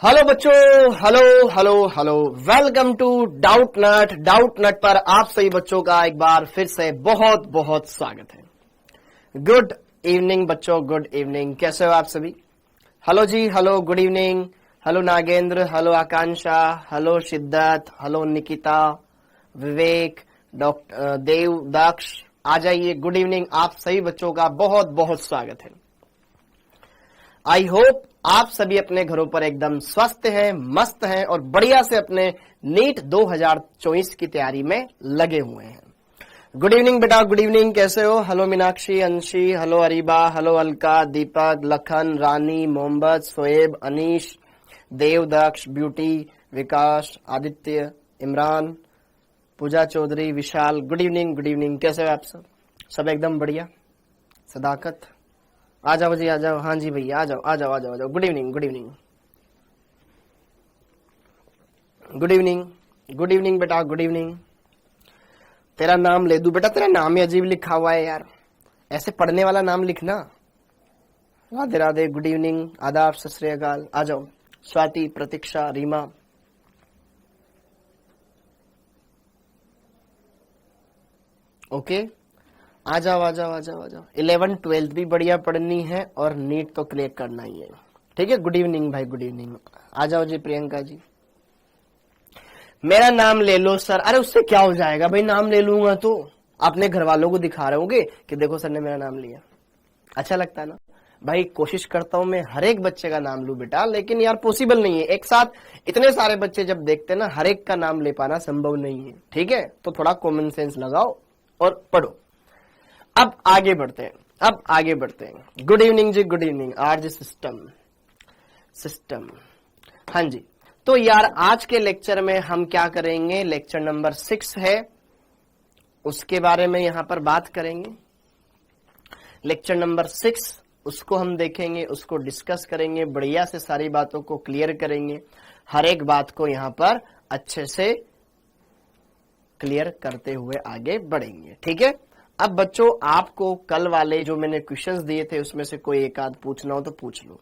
Hello बच्चों, hello hello hello, welcome to Doubtnut. Doubtnut पर आप सभी बच्चों का एक बार फिर से बहुत बहुत स्वागत है। गुड इवनिंग बच्चों, गुड इवनिंग। कैसे हो आप सभी? हेलो जी, hello, good evening. Hello Nagendra, hello Akanksha, hello Shiddat, hello Nikita, Vivek, doctor Dev, Daksh, आ जाइए। Good evening. आप सभी बच्चों का बहुत बहुत स्वागत है। आई होप आप सभी अपने घरों पर एकदम स्वस्थ हैं, मस्त हैं और बढ़िया से अपने नीट 2024 की तैयारी में लगे हुए हैं। गुड इवनिंग बेटा, गुड इवनिंग। कैसे हो? Hello Meenakshi, Anshi, hello Areeba, hello Alka, Deepak, Lakhan, Rani, Mohammad, Soeb, Anish, Dev, Daksh, Beauty, Vikas, Aditya, Imran, Pooja Chaudhary, Vishal. Good evening, good evening. कैसे हो आप सब? सब एकदम बढ़िया। सदाकत, आ जाओ जी, आ जाओ। हाँ जी भैया, आ जाओ आ जाओ आ जाओ आ जाओ। Good evening, good evening, good evening, good evening बेटा, गुड इवनिंग। तेरा नाम ले दूं बेटा? तेरा नाम ही अजीब लिखा हुआ है यार, ऐसे पढ़ने वाला नाम लिखना। राधे राधे, गुड इवनिंग, आदाब, सत श्री अकाल। आ जाओ। स्वाति, प्रतीक्षा, रीमा। ओके, आ जाओ आ जाओ आ जाओ आ जाओ। 11 12 भी बढ़िया पढ़नी है और नीट तो क्लियर करना ही है। ठीक है। गुड इवनिंग भाई, गुड इवनिंग। आ जाओ जी प्रियंका जी। मेरा नाम ले लो सर। अरे उससे क्या हो जाएगा भाई, नाम ले लूंगा तो अपने घर वालों को दिखा रहे होंगे कि देखो सर ने मेरा नाम लिया। अच्छा लगता है ना भाई। कोशिश करता हूं मैं हर एक बच्चे का नाम लूं बेटा, लेकिन यार पॉसिबल नहीं है। एक साथ इतने सारे बच्चे जब देखते हैं ना, हर एक का नाम ले पाना संभव नहीं है। ठीक है, तो थोड़ा कॉमन सेंस लगाओ और पढ़ो। अब आगे बढ़ते हैं, अब आगे बढ़ते हैं। गुड इवनिंग जी, good evening. R G system, system. हाँ जी। तो यार आज के लेक्चर में हम क्या करेंगे, लेक्चर नंबर 6 है, उसके बारे में यहां पर बात करेंगे। लेक्चर नंबर 6 उसको हम देखेंगे, उसको डिस्कस करेंगे, बढ़िया से सारी बातों को क्लियर करेंगे। हर एक बात को यहां पर अच्छे से क्लियर करते हुए आगे बढ़ेंगे। ठीक है। अब बच्चों, आपको कल वाले जो मैंने क्वेश्चंस दिए थे उसमें से कोई एक आध पूछना हो तो पूछ लो।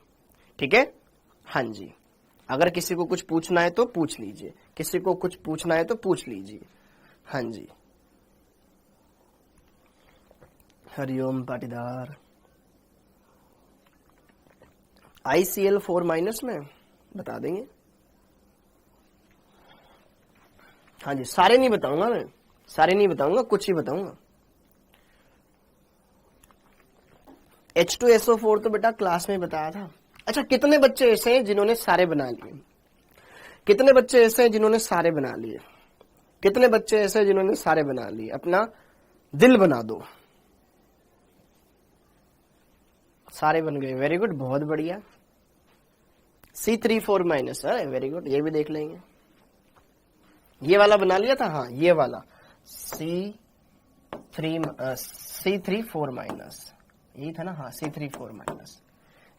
ठीक है। हाँ जी, अगर किसी को कुछ पूछना है तो पूछ लीजिए, किसी को कुछ पूछना है तो पूछ लीजिए। हाँ जी। हरिओम पाटीदार। ICL 4 माइनस में बता देंगे। हाँ जी, सारे नहीं बताऊंगा मैं, सारे नहीं बताऊंगा, कुछ ही बताऊंगा। H2SO4 तो बेटा क्लास में बताया था। अच्छा, कितने बच्चे ऐसे हैं जिन्होंने सारे बना लिए? कितने बच्चे ऐसे हैं जिन्होंने सारे बना लिए? कितने बच्चे ऐसे हैं जिन्होंने सारे बना लिए? अपना दिल बना दो। सारे बन गए, वेरी गुड, बहुत बढ़िया। C3 4 माइनस, वेरी गुड, ये भी देख लेंगे। ये वाला बना लिया था, हाँ ये वाला C3 4 माइनस, यही था ना? हाँ C3 4 माइनस,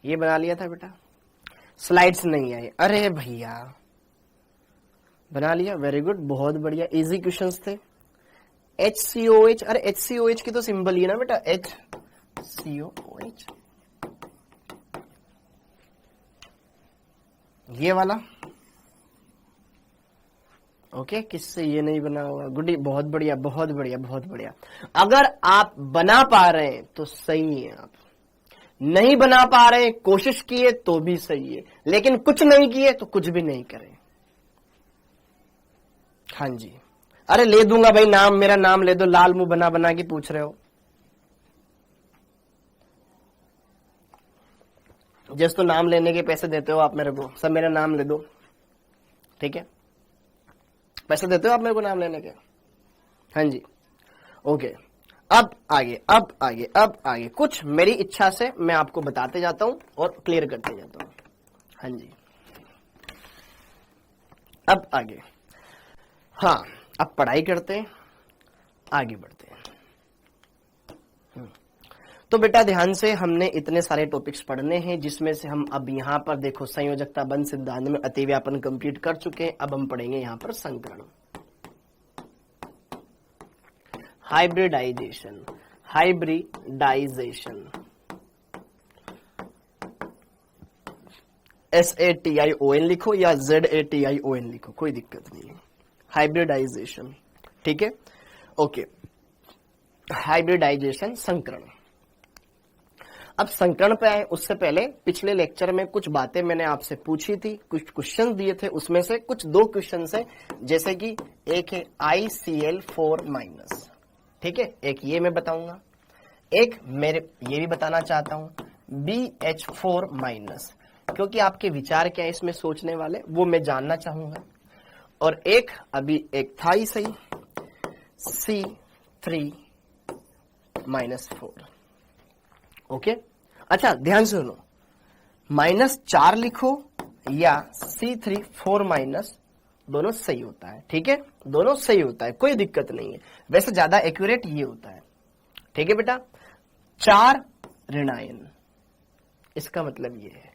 ये बना लिया था बेटा। स्लाइड्स नहीं आई, अरे भैया बना लिया, वेरी गुड, बहुत बढ़िया, इजी क्वेश्चंस थे। HCOH, अरे HCOH की तो सिंबल ही है ना बेटा, HCOH, ये वाला। ओके, किससे ये नहीं बना हुआ? गुड, बहुत बढ़िया बहुत बढ़िया बहुत बढ़िया। अगर आप बना पा रहे हैं तो सही है, आप नहीं बना पा रहे, कोशिश किए तो भी सही है, लेकिन कुछ नहीं किए तो कुछ भी नहीं करें। हाँ जी। अरे ले दूंगा भाई नाम, मेरा नाम ले दो। लाल मुंह बना बना के पूछ रहे हो। जिस तो नाम लेने के पैसे देते हो आप मेरे को, सब मेरा नाम ले दो। ठीक है, पैसे देते हो आप मेरे को नाम लेने के। हाँ जी। ओके, अब आगे अब आगे अब आगे कुछ मेरी इच्छा से मैं आपको बताते जाता हूं और क्लियर करते जाता हूं। हाँ जी, अब आगे। हाँ, अब पढ़ाई करते हैं, आगे बढ़ते हैं। तो बेटा ध्यान से, हमने इतने सारे टॉपिक्स पढ़ने हैं, जिसमें से हम अब यहां पर देखो संयोजकता बंध सिद्धांत में अतिव्यापन कंप्लीट कर चुके हैं। अब हम पढ़ेंगे यहां पर संकरण, हाइब्रिडाइजेशन, हाइब्रिडाइजेशन, SATION लिखो या ZATION लिखो, कोई दिक्कत नहीं है। हाइब्रिडाइजेशन, ठीक है, ओके। हाइब्रिडाइजेशन, संकरण। अब संकरण पे आए उससे पहले पिछले लेक्चर में कुछ बातें मैंने आपसे पूछी थी, कुछ क्वेश्चन दिए थे, उसमें से कुछ 2 क्वेश्चन है, जैसे कि एक है ICl4-, ठीक है, एक ये मैं बताऊंगा, एक मेरे ये भी बताना चाहता हूं BH4-, क्योंकि आपके विचार क्या है इसमें सोचने वाले वो मैं जानना चाहूंगा। और एक अभी एक था ही सही, C3-4, ओके। अच्छा ध्यान से सुनो, -4 लिखो या C3-4-, दोनों सही होता है, ठीक है, दोनों सही होता है, कोई दिक्कत नहीं है। वैसे ज्यादा एक्यूरेट ये होता है, ठीक है बेटा। 4 ऋणायन, इसका मतलब ये है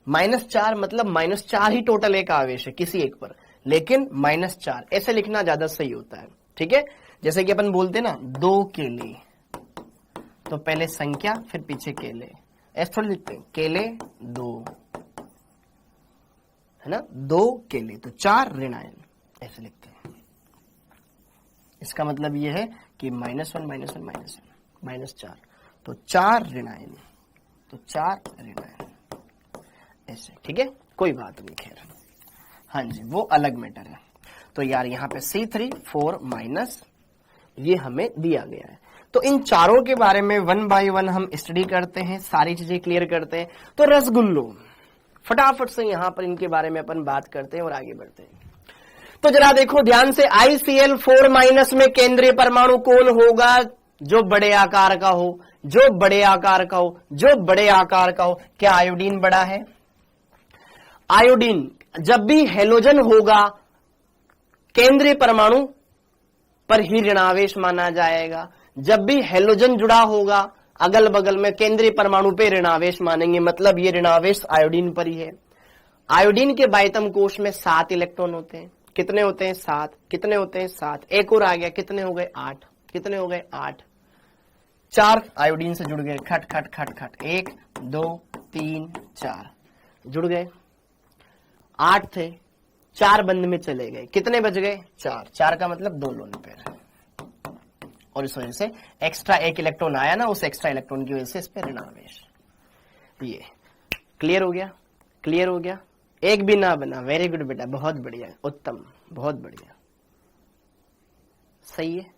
-4 मतलब -4 ही टोटल एक आवेश है किसी एक पर, लेकिन -4 ऐसे लिखना ज्यादा सही होता है, ठीक है। जैसे कि अपन बोलते हैं ना 2 केले, तो पहले संख्या फिर पीछे केले, ऐसे थोड़ी लिखते हैं, केले 2, है ना, 2 केले, तो 4 ऋणायन ऐसे लिखते हैं। इसका मतलब ये है कि -1, तो 4 ऋणायन, तो 4 ऋणायन ऐसे, ठीक है, कोई बात नहीं, खैर हाँ जी, वो अलग मैटर है। तो यार यहाँ पे C3-4- ये हमें दिया गया है। तो इन चारों के बारे में 1 बाय 1 हम स्टडी करते हैं, सारी चीजें क्लियर करते हैं। तो रसगुल्लो, फटाफट से यहां पर इनके बारे में अपन बात करते हैं और आगे बढ़ते हैं। तो जरा देखो ध्यान से, ICl4- में केंद्रीय परमाणु कौन होगा? जो बड़े आकार का हो, जो बड़े आकार का हो, जो बड़े आकार का हो। क्या आयोडीन बड़ा है? आयोडीन जब भी हेलोजन होगा केंद्रीय परमाणु पर ही ऋणावेश माना जाएगा। जब भी हेलोजन जुड़ा होगा अगल बगल में केंद्रीय परमाणु पे ऋणावेश मानेंगे, मतलब ये ऋणावेश आयोडीन पर ही है। आयोडीन के बाह्यतम कोश में 7 इलेक्ट्रॉन होते हैं। कितने होते हैं? 7। कितने होते हैं? 7। एक और आ गया, कितने हो गए? 8। कितने हो गए? 8। 4 आयोडीन से जुड़ गए, खट खट खट खट, 1 2 3 4 जुड़ गए। 8 थे, 4 बंद में चले गए, कितने बच गए? 4। 4 का मतलब 2 लोन पेयर, और इस वजह से एक्स्ट्रा 1 इलेक्ट्रॉन आया ना, उस एक्स्ट्रा इलेक्ट्रॉन की वजह से इस पे ऋणावेश। ये क्लियर हो गया? क्लियर हो गया? एक भी ना बना, वेरी गुड बेटा, बहुत बढ़िया, उत्तम, बहुत बढ़िया, सही है।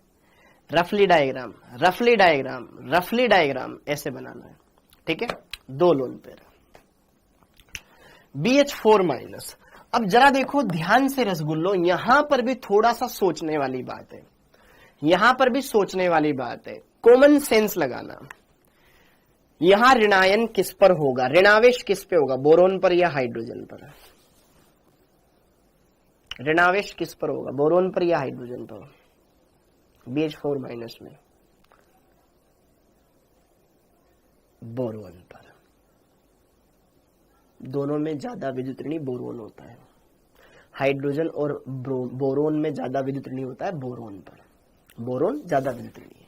रफली डायग्राम, रफली डायग्राम, रफली डायग्राम ऐसे बनाना है, ठीक है। 2 लोन पेयर, BH4-। अब जरा देखो ध्यान से रसगुल्लो, यहां पर भी थोड़ा सा सोचने वाली बात है, यहां पर भी सोचने वाली बात है, कॉमन सेंस लगाना। यहां ऋणायन किस पर होगा? ऋणावेश किस पे होगा? बोरोन पर या हाइड्रोजन पर? ऋणावेश किस पर होगा? बोरोन पर या हाइड्रोजन पर? BH4- में बोरोन पर। दोनों में ज्यादा विद्युत ऋणी बोरोन होता है। हाइड्रोजन और बोरोन में ज्यादा विद्युत ऋणी होता है बोरोन पर। बोरोन ज्यादा विद्युत ऋणी है।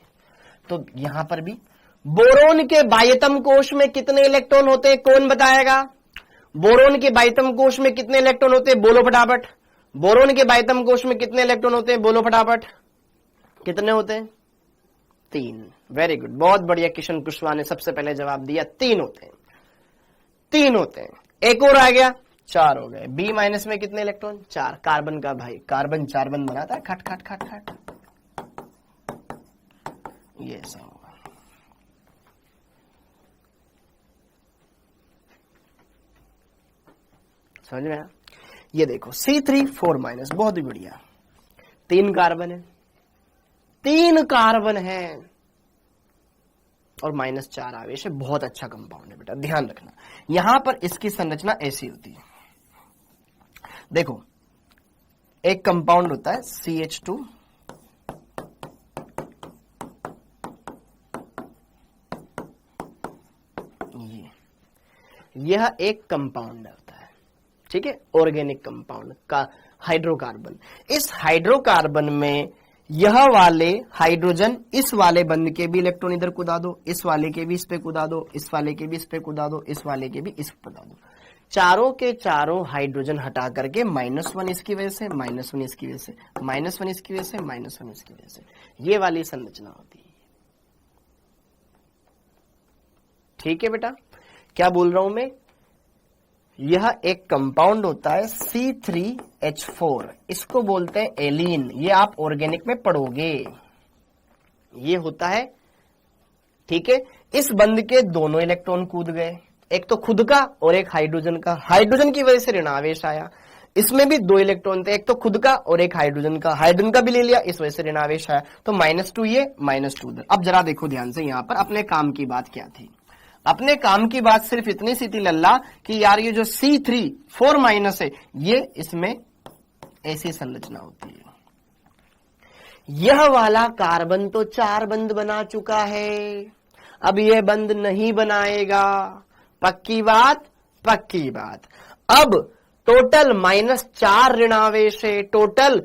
तो यहां पर भी बोरोन के बाह्यतम कोश में कितने इलेक्ट्रॉन होते हैं? कौन बताएगा? बोरोन के बाह्यतम कोश में कितने इलेक्ट्रॉन होते हैं? बोलो फटाफट। बोरोन के बाह्यतम कोश में कितने इलेक्ट्रॉन होते हैं? बोलो फटाफट। कितने होते हैं? 3। वेरी गुड, बहुत बढ़िया। किशन कुशवाहा ने सबसे पहले जवाब दिया, 3 होते हैं। 3 होते हैं। एक और आ गया, 4 हो गए। B- में कितने इलेक्ट्रॉन? 4। कार्बन का भाई, कार्बन 4 बंद बनाता है, खट खट खट खट, ये ऐसा होगा। समझ में आया? ये देखो C3-4- बहुत ही बढ़िया। 3 कार्बन है, 3 कार्बन है और -4 आवेश है। बहुत अच्छा कंपाउंड है बेटा, ध्यान रखना। यहां पर इसकी संरचना ऐसी होती है, देखो एक कंपाउंड होता है CH2, यह एक कंपाउंड होता है, ठीक है, ऑर्गेनिक कंपाउंड का हाइड्रोकार्बन। इस हाइड्रोकार्बन में यह वाले हाइड्रोजन इस वाले बंद के भी इलेक्ट्रॉन इधर कुदा दो, इस वाले के भी इस पे कुदा दो, इस वाले के भी इस पे कुदा दो, इस वाले के भी इस पे कुदा दो। चारों के चारों हाइड्रोजन हटा करके -1 इसकी वजह से, -1 इसकी वजह से, -1 इसकी वजह से, -1 इसकी वजह से, ये वाली संरचना होती है। ठीक है बेटा, क्या बोल रहा हूं मैं? यह एक कंपाउंड होता है C3H4, इसको बोलते हैं एलीन। ये आप ऑर्गेनिक में पढ़ोगे, ये होता है। ठीक है, इस बंध के दोनों इलेक्ट्रॉन कूद गए, एक तो खुद का और एक हाइड्रोजन का। हाइड्रोजन की वजह से ऋणावेश आया। इसमें भी 2 इलेक्ट्रॉन थे, एक तो खुद का और एक हाइड्रोजन का। हाइड्रोजन का भी ले लिया, इस वजह से ऋणावेश आया। तो -2 ये, -2 उधर। अब जरा देखो ध्यान से, यहां पर अपने काम की बात क्या थी। अपने काम की बात सिर्फ इतनी सी थी लल्ला कि यार ये जो C3 4- है, ये इसमें ऐसी संरचना होती है। यह वाला कार्बन तो 4 बंध बना चुका है, अब ये बंध नहीं बनाएगा। पक्की बात, पक्की बात। अब टोटल -4 ऋणावेश है। टोटल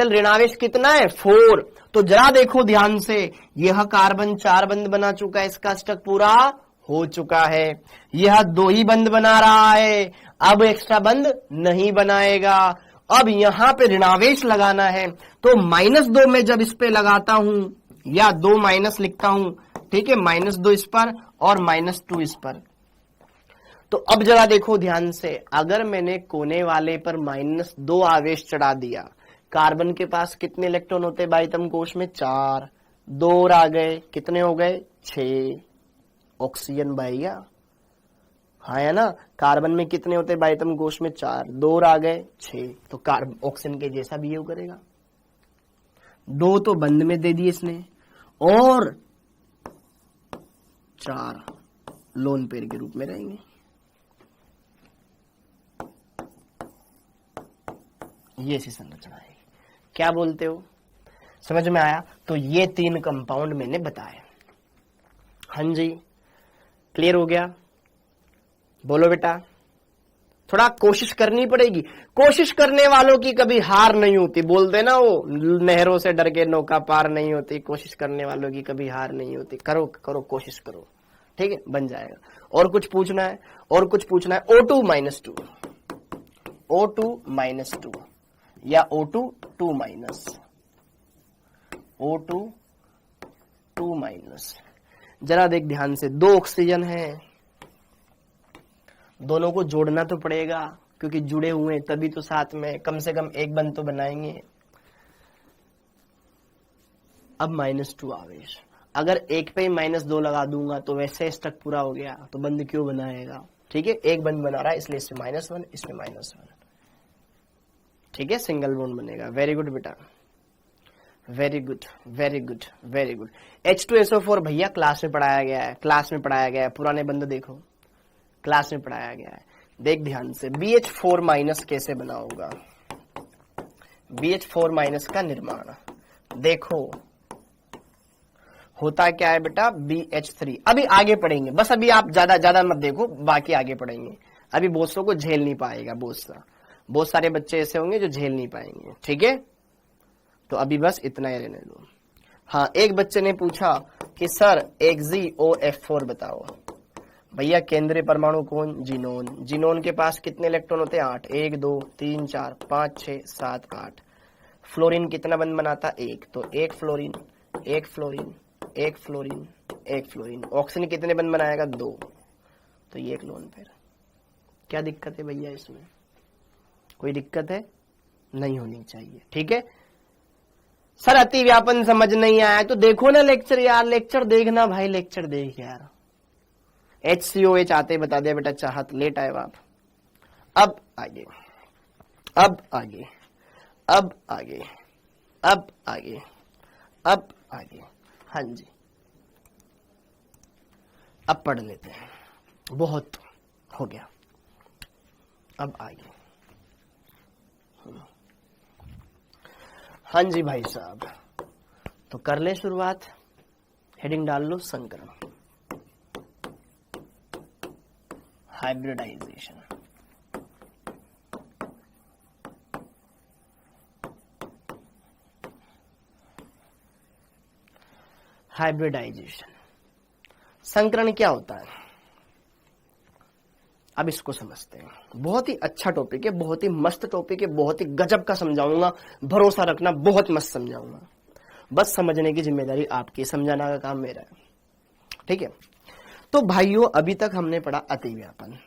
ऋणावेश कितना है? 4। तो जरा देखो ध्यान से, यह कार्बन 4 बंध बना चुका है, इसका स्टक पूरा हो चुका है। यह 2 ही बंध बना रहा है, अब एक्स्ट्रा बंध नहीं बनाएगा। अब यहां पे ऋणावेश लगाना है, तो -2 में जब इस पे लगाता हूं, या 2 माइनस लिखता हूं, ठीक है, -2 इस पर और -2 इस पर। तो अब जरा देखो ध्यान से, अगर मैंने कोने वाले पर -2 आवेश चढ़ा दिया, कार्बन के पास कितने इलेक्ट्रॉन होते बाह्यतम कोश में? 4। 2 और आ गए, कितने हो गए? 6 ऑक्सीजन बह गया। हाँ है ना, कार्बन में कितने होते बाह्यतम कोश में? 4। 2 और आ गए 6। तो कार्बन ऑक्सीजन के जैसा बिहेव करेगा। 2 तो बंद में दे दिए इसने, और 4 लोन पेयर के रूप में रहेंगे। ये ऐसी संरचना है। क्या बोलते हो? समझ में आया? तो ये 3 कंपाउंड मैंने बताए। हाँ जी, क्लियर हो गया? बोलो बेटा। थोड़ा कोशिश करनी पड़ेगी। कोशिश करने वालों की कभी हार नहीं होती। बोलते ना वो, नहरों से डर के नौका पार नहीं होती। कोशिश करने वालों की कभी हार नहीं होती। करो करो, कोशिश करो, ठीक है, बन जाएगा। और कुछ पूछना है? और कुछ पूछना है? O2 -2, O2 -2 या O2 2-, O2 2-। जरा देख ध्यान से, 2 ऑक्सीजन है, दोनों को जोड़ना तो पड़ेगा, क्योंकि जुड़े हुए हैं तभी तो साथ में कम से कम एक बंध तो बनाएंगे। अब -2 आवेश, अगर एक पे ही -2 लगा दूंगा तो वैसे स्टक पूरा हो गया, तो बंध क्यों बनाएगा? ठीक है, एक बंध बना रहा है, इसलिए इसमें -1, इसमें -1, ठीक है, सिंगल बॉन्ड बनेगा। वेरी गुड बेटा, very good, very good, very good. H2SO4 भैया क्लास में पढ़ाया गया है, क्लास में पढ़ाया गया है। पुराने बंद देखो, क्लास में पढ़ाया गया है। देख ध्यान से, BH4- कैसे बना होगा? BH4- का निर्माण देखो, होता क्या है बेटा? BH3। अभी आगे पढ़ेंगे, बस अभी आप ज्यादा मत देखो, बाकी आगे पढ़ेंगे। अभी बोसों को झेल नहीं पाएगा बोसा, बहुत सारे बच्चे ऐसे होंगे जो झेल नहीं पाएंगे, ठीक है। तो अभी बस इतना ही रहने दो। हाँ, एक बच्चे ने पूछा कि सर XeOF4 बताओ। भैया केंद्रीय परमाणु कौन? जीनोन। जीनोन के पास कितने इलेक्ट्रॉन होते हैं? 8। 1 2 3 4 5 6 7 8। फ्लोरीन कितना बंध बनाता? 1। तो 1 fluorine, 1 fluorine, 1 fluorine, 1 fluorine. Oxygen कितने बंध बनाएगा? 2। तो ये एक लोन पेयर। क्या दिक्कत है भैया इसमें? कोई दिक्कत है? नहीं होनी चाहिए, ठीक है। सर अति व्यापन समझ नहीं आया तो देखो ना लेक्चर यार, लेक्चर देखना भाई, लेक्चर देख यार। HCOH आते बता दिया बेटा, चाहत लेट आए आप। अब आगे, अब आगे, अब आगे, अब आगे, अब आगे। हाँ जी, अब पढ़ लेते हैं, बहुत हो गया। अब आगे, हाँ जी भाई साहब, तो कर ले शुरुआत। हेडिंग डाल लो, संकरण, हाइब्रिडाइजेशन। हाइब्रिडाइजेशन, संकरण क्या होता है? अब इसको समझते हैं। बहुत ही अच्छा टॉपिक है, बहुत ही मस्त टॉपिक है, बहुत ही गजब का समझाऊंगा, भरोसा रखना बहुत मस्त समझाऊंगा। बस समझने की जिम्मेदारी आपकी, समझाना का काम मेरा है, ठीक है। तो भाइयों अभी तक हमने पढ़ा अतिव्यापन।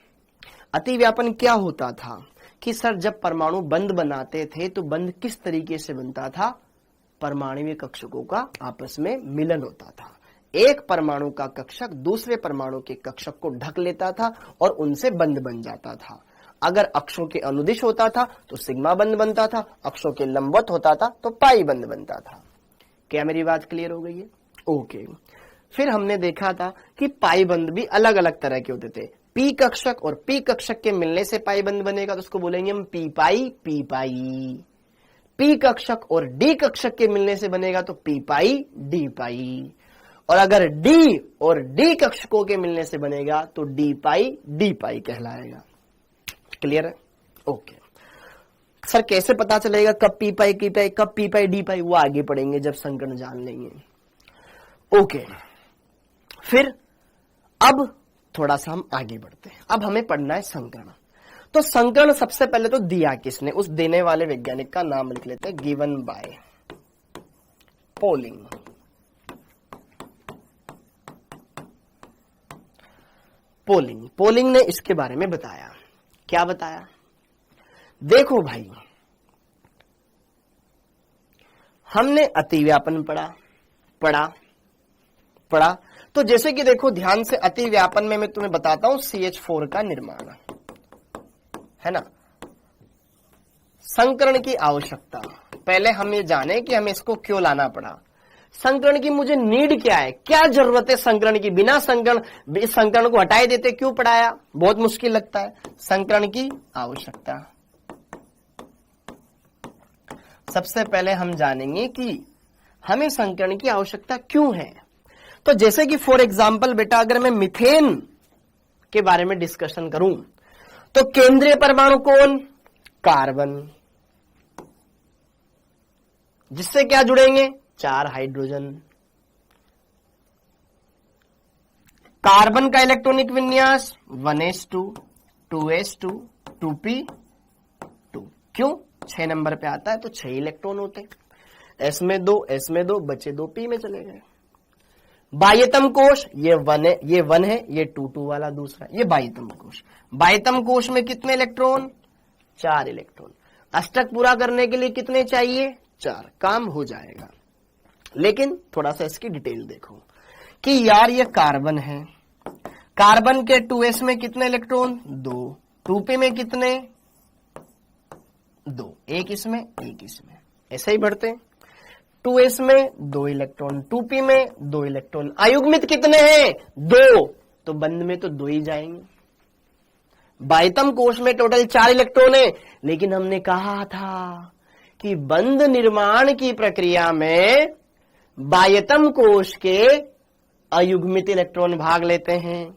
अतिव्यापन क्या होता था कि सर जब परमाणु बंध बनाते थे तो बंध किस तरीके से बनता था, परमाणुीय कक्षकों का आपस में मिलन होता था। एक परमाणु का कक्षक दूसरे परमाणु के कक्षक को ढक लेता था और उनसे बंध बन जाता था। अगर अक्षों के अनुदिश होता था तो सिग्मा बंध बनता था, अक्षों के लंबवत होता था तो पाई बंध बनता था। क्या मेरी बात क्लियर हो गई है? ओके। फिर हमने देखा था कि पाई बंध भी अलग अलग तरह के होते थे। पी कक्षक और पी कक्षक के मिलने से पाई बंध बनेगा तो उसको बोलेंगे हम पी पाई पी पाई। पी कक्षक और डी कक्षक के मिलने से बनेगा तो पी पाई डी पाई। और अगर डी और डी कक्षकों के मिलने से बनेगा तो डी पाई कहलाएगा। क्लियर है? ओके। सर कैसे पता चलेगा कब पी पाई कब पी पाई डी पाई, वो आगे पढ़ेंगे जब संकरण जान लेंगे। ओके। फिर अब थोड़ा सा हम आगे बढ़ते हैं। अब हमें पढ़ना है संकरण। तो संकरण सबसे पहले तो दिया किसने, उस देने वाले वैज्ञानिक का नाम लिख लेते हैं, गिवन बाय पोलिंग। पोलिंग ने इसके बारे में बताया। क्या बताया? देखो भाई, हमने अतिव्यापन पढ़ा। तो जैसे कि देखो ध्यान से, अतिव्यापन में मैं तुम्हें बताता हूं CH4 का निर्माण है ना। संकरण की आवश्यकता, पहले हम ये जाने कि हमें इसको क्यों लाना पड़ा। संकरण की मुझे नीड क्या है, क्या जरूरत है संकरण की। बिना संकरण को हटाए देते क्यों पढ़ाया, बहुत मुश्किल लगता है। संकरण की आवश्यकता, सबसे पहले हम जानेंगे कि हमें संकरण की आवश्यकता क्यों है। तो जैसे कि फॉर एग्जाम्पल बेटा, अगर मैं मीथेन के बारे में डिस्कशन करूं तो केंद्रीय परमाणु कौन, कार्बन, जिससे क्या जुड़ेंगे, 4 हाइड्रोजन। कार्बन का इलेक्ट्रॉनिक विन्यास 1s2 2s2 2p2। क्यों? 6 नंबर पे आता है तो 6 इलेक्ट्रॉन होते। s में 2 बचे 2 p में चले गए। बाह्यतम कोश ये 1 है, ये 2 वाला दूसरा, ये बाह्यतम कोश। बाह्यतम कोश में कितने इलेक्ट्रॉन, 4 इलेक्ट्रॉन। अष्टक पूरा करने के लिए कितने चाहिए, 4। काम हो जाएगा। लेकिन थोड़ा सा इसकी डिटेल देखो कि यार ये कार्बन है, कार्बन के 2s में कितने इलेक्ट्रॉन, 2। 2p में कितने, 2। एक इसमें एक इसमें, ऐसे ही बढ़ते हैं। 2s में 2 इलेक्ट्रॉन, 2p में 2 इलेक्ट्रॉन। अयुग्मित कितने हैं, 2। तो बंध में तो 2 ही जाएंगे। बाह्यतम कोश में टोटल 4 इलेक्ट्रॉन है, लेकिन हमने कहा था कि बंध निर्माण की प्रक्रिया में बाह्यतम कोश के अयुग्मित इलेक्ट्रॉन भाग लेते हैं।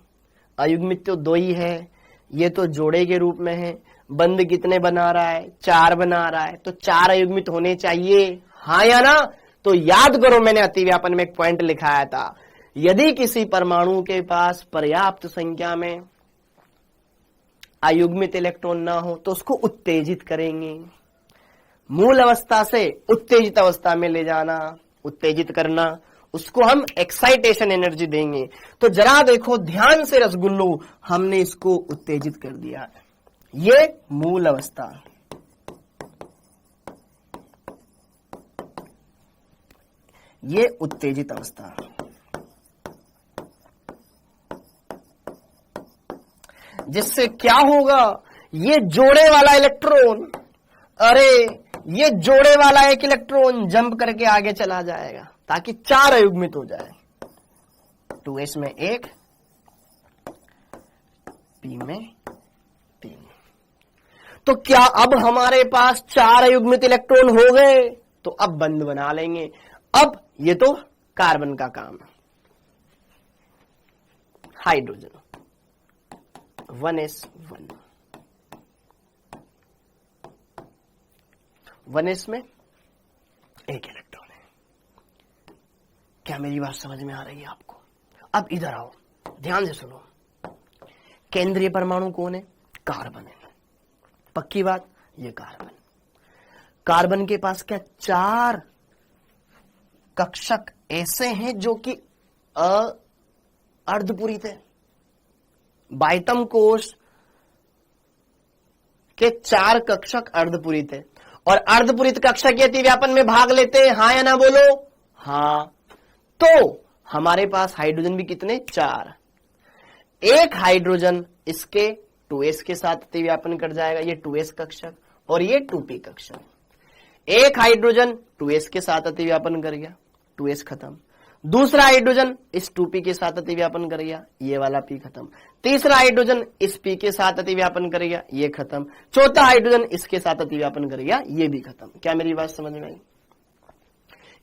अयुग्मित तो 2 ही है, ये तो जोड़े के रूप में है। बंध कितने बना रहा है, 4 बना रहा है, तो 4 अयुग्मित होने चाहिए, हाँ या ना। तो याद करो, मैंने अतिव्यापन में एक पॉइंट लिखाया था, यदि किसी परमाणु के पास पर्याप्त संख्या में अयुग्मित इलेक्ट्रॉन ना हो तो उसको उत्तेजित करेंगे। मूल अवस्था से उत्तेजित अवस्था में ले जाना, उत्तेजित करना, उसको हम एक्साइटेशन एनर्जी देंगे। तो जरा देखो ध्यान से रसगुल्लो, हमने इसको उत्तेजित कर दिया। ये मूल अवस्था, ये उत्तेजित अवस्था। जिससे क्या होगा, ये जोड़े वाला इलेक्ट्रॉन, अरे ये जोड़े वाला एक इलेक्ट्रॉन जंप करके आगे चला जाएगा ताकि 4 अयुग्मित हो जाए। 2s में 1, p में 3। तो क्या अब हमारे पास 4 अयुग्मित इलेक्ट्रॉन हो गए? तो अब बंध बना लेंगे। अब ये तो कार्बन का काम है। हाइड्रोजन 1s1, 1s में 1 इलेक्ट्रॉन है। क्या मेरी बात समझ में आ रही है आपको? अब इधर आओ, ध्यान से सुनो। केंद्रीय परमाणु कौन है? कार्बन है। पक्की बात, ये कार्बन। कार्बन के पास क्या 4 कक्षक ऐसे हैं जो कि अर्धपूरित है। बाह्यतम कोश के 4 कक्षक अर्धपूरित है और अर्धपूरित कक्षक के अतिव्यापन में भाग लेते हैं, हाँ या ना बोलो? हाँ। तो हमारे पास हाइड्रोजन भी कितने? 4। एक हाइड्रोजन इसके 2s के साथ अतिव्यापन कर जाएगा, ये 2s कक्षक, और ये 2p कक्षक। एक हाइड्रोजन 2s के साथ अतिव्यापन कर गया, 2s खत्म। दूसरा हाइड्रोजन इस 2p के साथ अतिव्यापन कर गया, ये वाला p खत्म। तीसरा हाइड्रोजन इस p के साथ अतिव्यापन कर गया, ये खत्म। चौथा हाइड्रोजन इसके साथ अतिव्यापन कर गया, ये भी खत्म। क्या मेरी बात समझ में आई?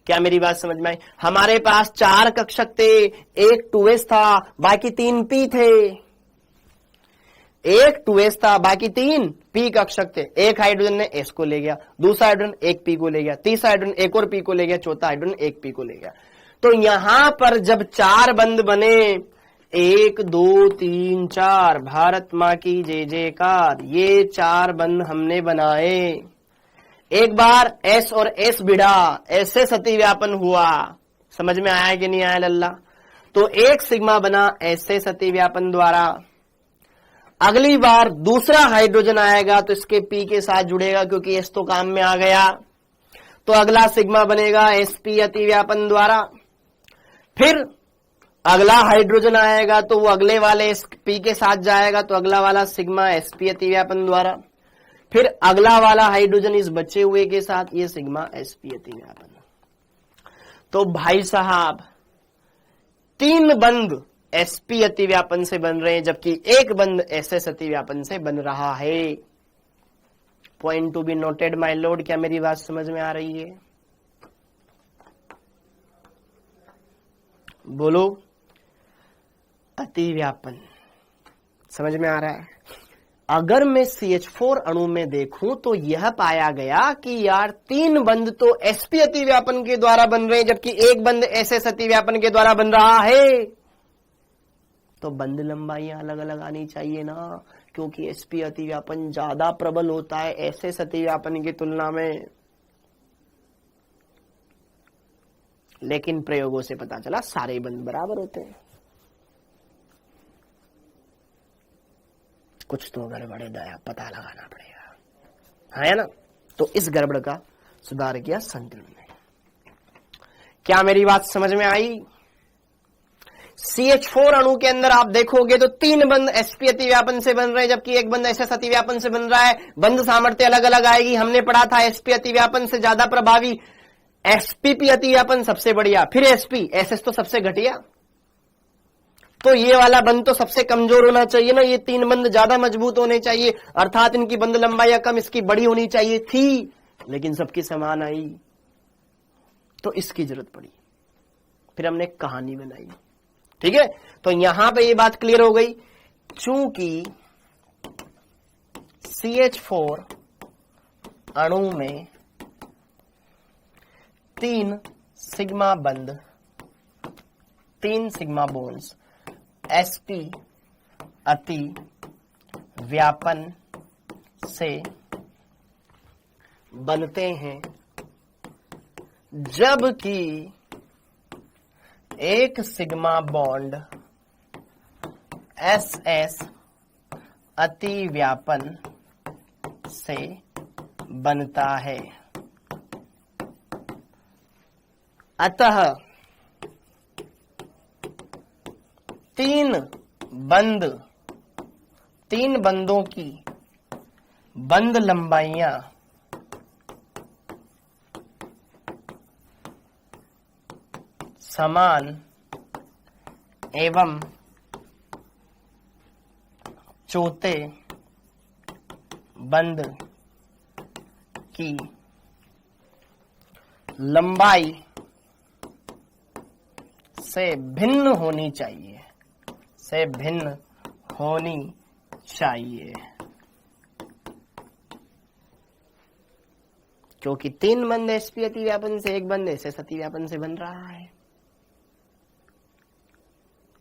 क्या मेरी बात समझ में आई? हमारे पास 4 कक्षक थे, एक 2s था, बाकी 3 p थे। एक 2s था, बाकी 3 p कक्षक थे। एक हाइड्रोजन ने s को ले गया, दूसरा हाइड्रोजन एक p को ले गया, तीसरा हाइड्रोजन एक और p को ले गया, चौथा हाइड्रोजन एक p को ले गया। तो यहां पर जब 4 बंध बने, 1 2 3 4, भारत मां की जय जयकार, ये 4 बंध हमने बनाए। एक बार S और S भिड़ा, ऐसे सतिव्यापन हुआ। समझ में आया कि नहीं आया लल्ला? तो एक सिग्मा बना ऐसे सतिव्यापन द्वारा। अगली बार दूसरा हाइड्रोजन आएगा तो इसके P के साथ जुड़ेगा, क्योंकि S तो काम में आ गया, तो अगला सिग्मा बनेगा sp अतिव्यापन द्वारा। फिर अगला हाइड्रोजन आएगा तो वो अगले वाले P के साथ जाएगा, तो अगला वाला सिग्मा sp अतिव्यापन द्वारा। फिर अगला वाला हाइड्रोजन इस बचे हुए के साथ, ये सिग्मा sp अतिव्यापन। तो भाई साहब 3 बंध sp अतिव्यापन से बन रहे हैं, जबकि एक बंध ss अतिव्यापन से बन रहा है। Point to be noted my Lord. क्या मेरी बात समझ में आ रही है? बोलो। अतिव्यापन समझ में आ रहा है? अगर मैं CH4 अणु में देखूं तो यह पाया गया कि यार 3 बंध तो sp अतिव्यापन के द्वारा बन रहे हैं, जबकि एक बंध ss अतिव्यापन के द्वारा बन रहा है। तो बंध लंबाइयां अलग अलग आनी चाहिए ना, क्योंकि sp अतिव्यापन ज्यादा प्रबल होता है ss अतिव्यापन की तुलना में। लेकिन प्रयोगों से पता चला सारे बंध बराबर होते हैं। कुछ तो गड़बड़ है दया, पता लगाना पड़ेगा, है ना? तो इस गड़बड़ का सुधार किया संतुलन ने। क्या मेरी बात समझ में आई? CH4 अणु के अंदर आप देखोगे तो 3 बंध sp अतिव्यापन से बन रहे हैं, जबकि एक बंध ss अतिव्यापन से बन रहा है। बंध सामर्थ्य अलग अलग आएगी। हमने पढ़ा था sp अतिव्यापन से ज्यादा प्रभावी spp अतिव्यापन सबसे बढ़िया, फिर sp, ss तो सबसे घटिया। तो ये वाला बंध तो सबसे कमजोर होना चाहिए ना, ये 3 बंध ज्यादा मजबूत होने चाहिए, अर्थात इनकी बंध लंबाई कम, इसकी बड़ी होनी चाहिए थी, लेकिन सबकी समान आई, तो इसकी जरूरत पड़ी। फिर हमने कहानी बनाई। ठीक है, तो यहां पे ये बात क्लियर हो गई, चूंकि CH4 अणु में 3 सिग्मा बंध, 3 सिग्मा बॉन्ड्स sp अति व्यापन से बनते हैं, जबकि एक सिग्मा बॉन्ड ss अति व्यापन से बनता है। अतः 3 बंधों की बंध लंबाइयां समान एवं चौथे बंध की लंबाई से भिन्न होनी चाहिए, से भिन्न होनी चाहिए, क्योंकि 3 बंध sp अतिव्यापन से, एक बंध ss अतिव्यापन से बन रहा है।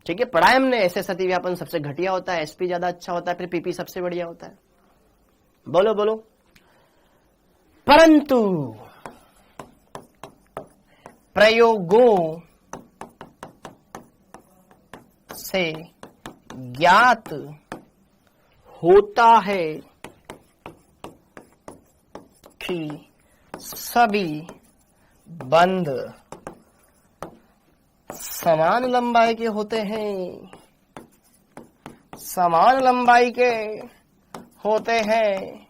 ठीक है, पढ़ा है हमने, एसएस अतिव्यापन सबसे घटिया होता है, एसपी ज्यादा अच्छा होता है, फिर पीपी सबसे बढ़िया होता है। बोलो बोलो। परंतु प्रयोगों से ज्ञात होता है कि सभी बंध समान लंबाई के होते हैं, समान लंबाई के होते हैं।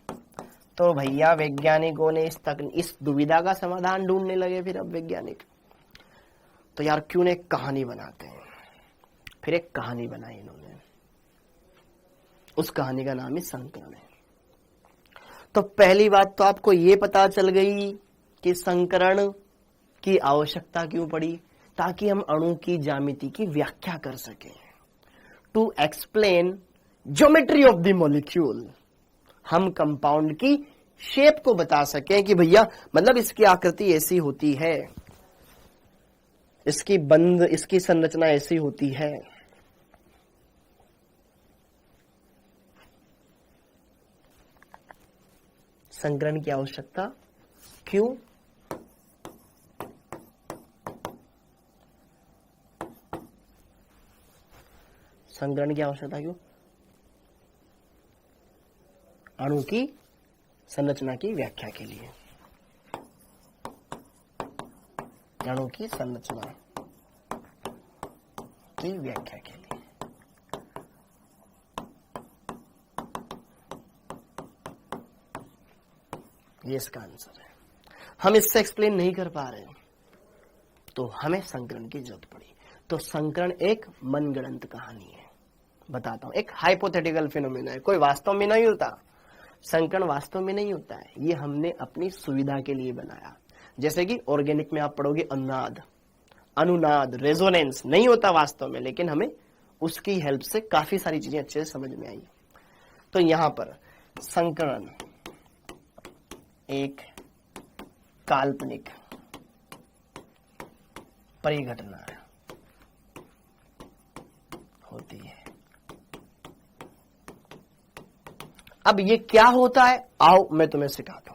तो भैया वैज्ञानिकों ने इस दुविधा का समाधान ढूंढने लगे। फिर अब वैज्ञानिक तो यार क्यों ने कहानी बनाते हैं। फिर एक कहानी बनाई इन्होंने, उस कहानी का नाम ही संकरण है। तो पहली बात तो आपको ये पता चल गई कि संकरण की आवश्यकता क्यों पड़ी, ताकि हम अणु की ज्यामिति की व्याख्या कर सकें, to explain geometry of the molecule. हम कंपाउंड की शेप को बता सकें कि भैया मतलब इसकी आकृति ऐसी होती है, इसकी संरचना ऐसी होती है। संकरण की आवश्यकता क्यों? संकरण की आवश्यकता क्यों? अणु की संरचना की व्याख्या के लिए, अणु की संरचना की व्याख्या के लिए। ये इसका आंसर है। हम इससे एक्सप्लेन नहीं कर पा रहे तो हमें संकरण की जरूरत पड़ी। तो संकरण एक मनगढ़ंत कहानी है। बताता हूं, एक हाइपोथेटिकल फिनोमेना है, कोई वास्तव में नहीं होता। संकरण वास्तव में नहीं होता है, ये हमने अपनी सुविधा के लिए बनाया। जैसे कि ऑर्गेनिक में आप पढ़ोगे अनुनाद, अनुनाद, रेजोनेंस नहीं होता वास्तव में, लेकिन हमें उसकी हेल्प से काफी सारी चीजें अच्छे से समझ में आई। तो यहां पर संकरण एक काल्पनिक परिघटना होती है। अब ये क्या होता है, आओ मैं तुम्हें सिखाता हूं।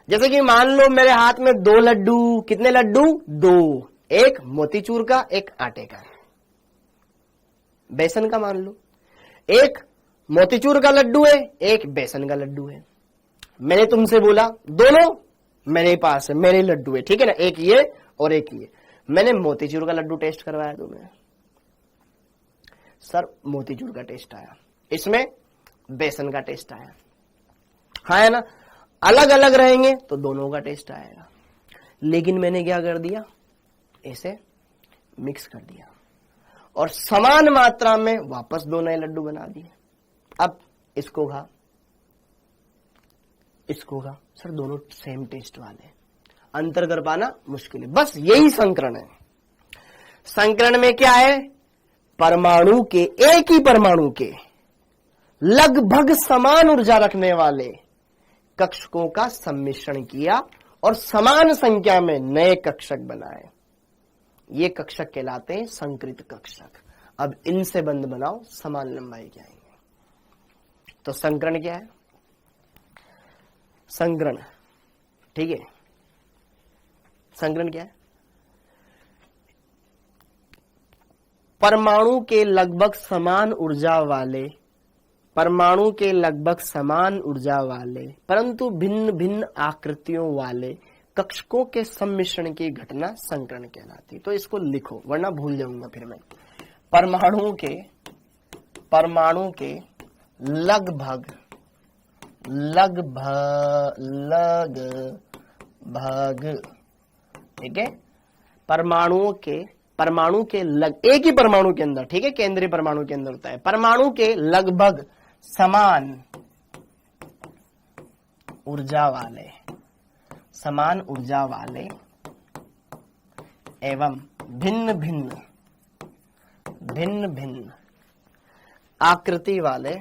जैसे कि मान लो मेरे हाथ में दो लड्डू, कितने लड्डू? दो, एक मोतीचूर का, एक आटे का, बेसन का मान लो। एक मोतीचूर का लड्डू है, एक बेसन का लड्डू है। मैंने तुमसे बोला दोनों मेरे पास है, मेरे लड्डू है, ठीक है ना, एक ये और एक ये। मैंने मोतीचूर का लड्डू टेस्ट करवाया तुम्हें, सर मोतीचूर का टेस्ट आया, इसमें बेसन का टेस्ट आया, हाँ है ना। अलग अलग रहेंगे तो दोनों का टेस्ट आएगा। लेकिन मैंने क्या कर दिया, इसे मिक्स कर दिया और समान मात्रा में वापस दो नए लड्डू बना दिए। अब इसको खा, इसको खा, सर दोनों सेम टेस्ट वाले, अंतर कर पाना मुश्किल है। बस यही संकरण है। संकरण में क्या है, परमाणु के, एक ही परमाणु के लगभग समान ऊर्जा रखने वाले कक्षकों का सम्मिश्रण किया और समान संख्या में नए कक्षक बनाए। ये कक्षक कहलाते हैं संकृत कक्षक। अब इनसे बंध बनाओ, समान लंबाई के आएंगे। तो संकरण क्या है, संकरण, ठीक है, संकरण क्या है, परमाणु के लगभग समान ऊर्जा वाले, परमाणु के लगभग समान ऊर्जा वाले परंतु भिन्न भिन्न आकृतियों वाले कक्षकों के सम्मिश्रण की घटना संकरण कहलाती। तो इसको लिखो वरना भूल जाऊंगा फिर मैं। परमाणु के लगभग ठीक है, परमाणु के एक ही परमाणु के अंदर, ठीक है, केंद्रीय परमाणु के अंदर होता है, परमाणु के लगभग समान ऊर्जा वाले एवं भिन्न भिन्न आकृति वाले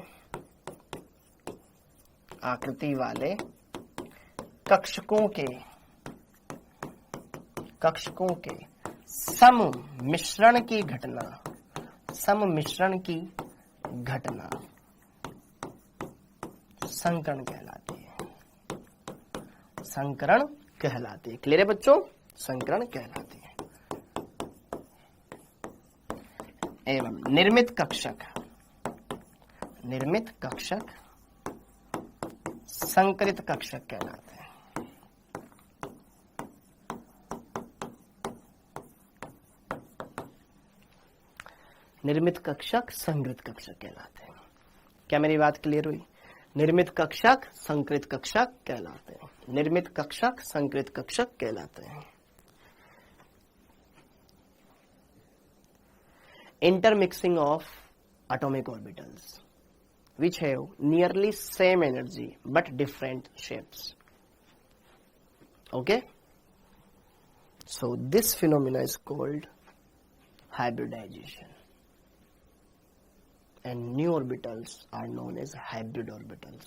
कक्षकों के सम्मिश्रण की घटना सम्मिश्रण की घटना संकरण कहलाती है। संकरण कहलाती है। क्लियर है बच्चों? संकरण कहलाती है। एवं निर्मित कक्षक संकरित कक्षक कहलाते हैं। निर्मित कक्षक संकृत कक्षक कहलाते हैं। क्या मेरी बात क्लियर हुई? निर्मित कक्षक संकृत कक्षक कहलाते हैं। निर्मित कक्षक संकृत कक्षक कहलाते हैं। Intermixing of atomic orbitals which have nearly same energy but different shapes. Okay, so this phenomena is called hybridization and new orbitals are known as hybrid orbitals.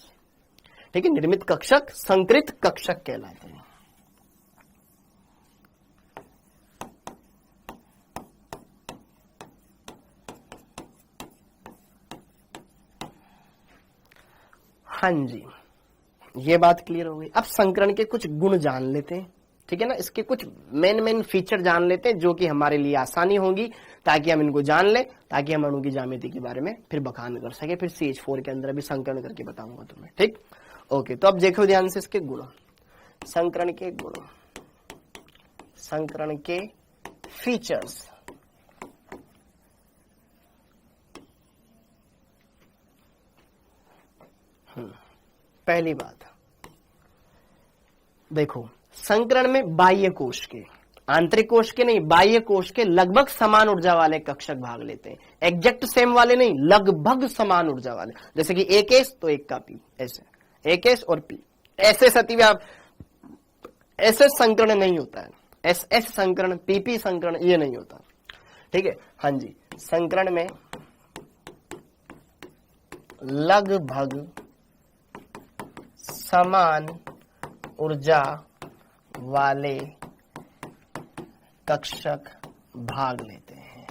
ठीक है, निर्मित कक्षक संकृत कक्षक कहलाते हैं। हाँ जी, ये बात क्लियर हो गई। अब संकरण के कुछ गुण जान लेते हैं। ठीक है ना, इसके कुछ मेन फीचर जान लेते हैं जो कि हमारे लिए आसानी होगी, ताकि हम इनको जान लें, ताकि हम अणु की ज्यामिति के बारे में फिर बखान कर सके। फिर CH4 के अंदर भी संकरण करके बताऊंगा तुम्हें। ठीक, ओके। तो अब देखो ध्यान से इसके गुण, संकरण के गुण, संकरण के फीचर्स। पहली बात देखो, संकरण में बाह्य कोश के, आंतरिक कोश के नहीं, बाह्य कोश के लगभग समान ऊर्जा वाले कक्षक भाग लेते हैं। एग्जैक्ट सेम वाले नहीं, लगभग समान ऊर्जा वाले। जैसे कि एक एस तो एक का पी, ऐसे एक एस और पी, ऐसे सतीव्याप ऐसे संकरण नहीं होता है। एस एस संकरण, पीपी संकरण ये नहीं होता। ठीक है, हाँ जी। संकरण में लगभग समान ऊर्जा वाले कक्षक भाग लेते हैं।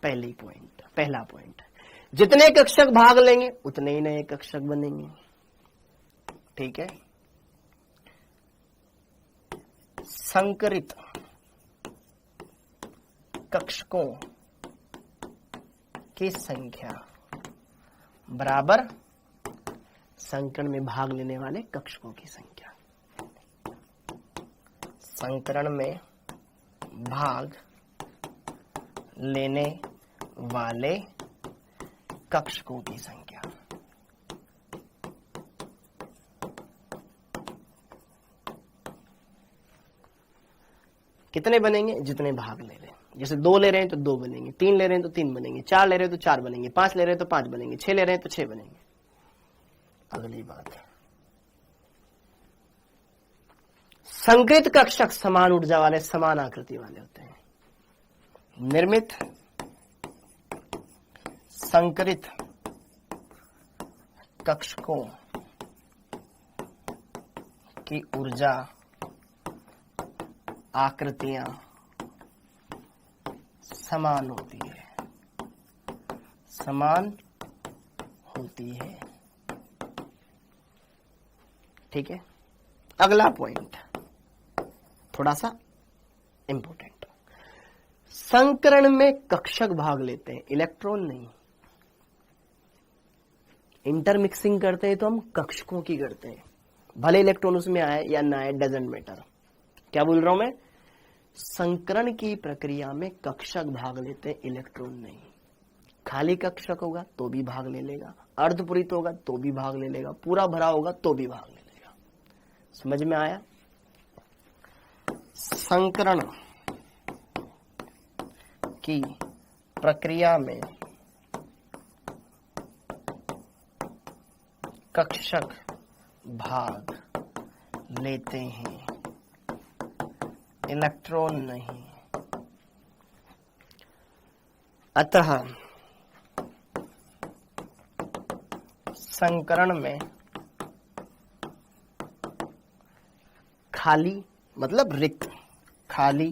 पहला पॉइंट, जितने कक्षक भाग लेंगे उतने ही नए कक्षक बनेंगे। ठीक है, संकरित कक्षकों की संख्या बराबर संकरण में भाग लेने वाले कक्षकों की संख्या। संकरण में भाग लेने वाले कक्षकों की संख्या। कितने बनेंगे? जितने भाग ले लें। जैसे 2 ले रहे हैं तो 2 बनेंगे, 3 ले रहे हैं तो 3 बनेंगे, 4 ले रहे हैं तो 4 बनेंगे, 5 ले रहे हैं तो 5 बनेंगे, 6 ले रहे हैं तो 6 बनेंगे। अगली बात, संकृत कक्षक समान ऊर्जा वाले, समान आकृति वाले होते हैं। निर्मित संकरित कक्षकों की ऊर्जा आकृतियां समान होती है। ठीक है, अगला पॉइंट थोड़ा सा इंपॉर्टेंट। संकरण में कक्षक भाग लेते हैं, इलेक्ट्रॉन नहीं। इंटरमिक्सिंग करते हैं तो हम कक्षकों की करते हैं, भले इलेक्ट्रॉन उसमें आए या ना आए, डजेंट मैटर। क्या बोल रहा हूं मैं? संकरण की प्रक्रिया में कक्षक भाग लेते हैं, इलेक्ट्रॉन नहीं। खाली कक्षक होगा तो भी भाग ले लेगा, अर्धपूरित होगा तो भी भाग ले लेगा, पूरा भरा होगा तो भी भाग ले लेगा। समझ में आया? संकरण की प्रक्रिया में कक्षक भाग लेते हैं, इलेक्ट्रॉन नहीं। अतः संकरण में खाली मतलब रिक्त, खाली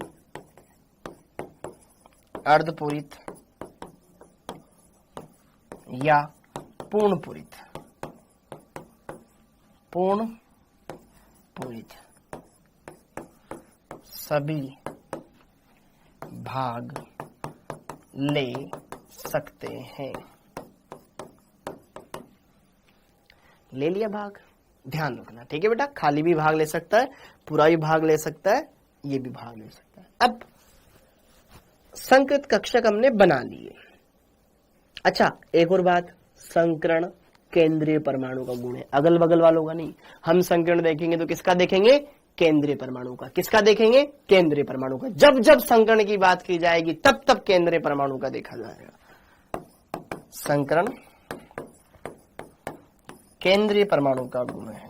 अर्धपूरित या पूर्णपूरित, पूर्णपूरित सभी भाग ले सकते हैं। ले लिया भाग, ध्यान रखना, ठीक है बेटा। खाली भी भाग ले सकता है, पूरा भी भाग ले सकता है, ये भी भाग ले सकता है। अब संकृत कक्षक हमने बना लिए। अच्छा, एक और बात, संकरण केंद्रीय परमाणु का गुण है, अगल बगल वालों का नहीं। हम संकरण देखेंगे तो किसका देखेंगे? केंद्रीय परमाणु का। किसका देखेंगे? केंद्रीय परमाणु का। जब जब संकरण की बात की जाएगी तब तब केंद्रीय परमाणु का देखा जाएगा। संकरण केंद्रीय परमाणु का गुण है,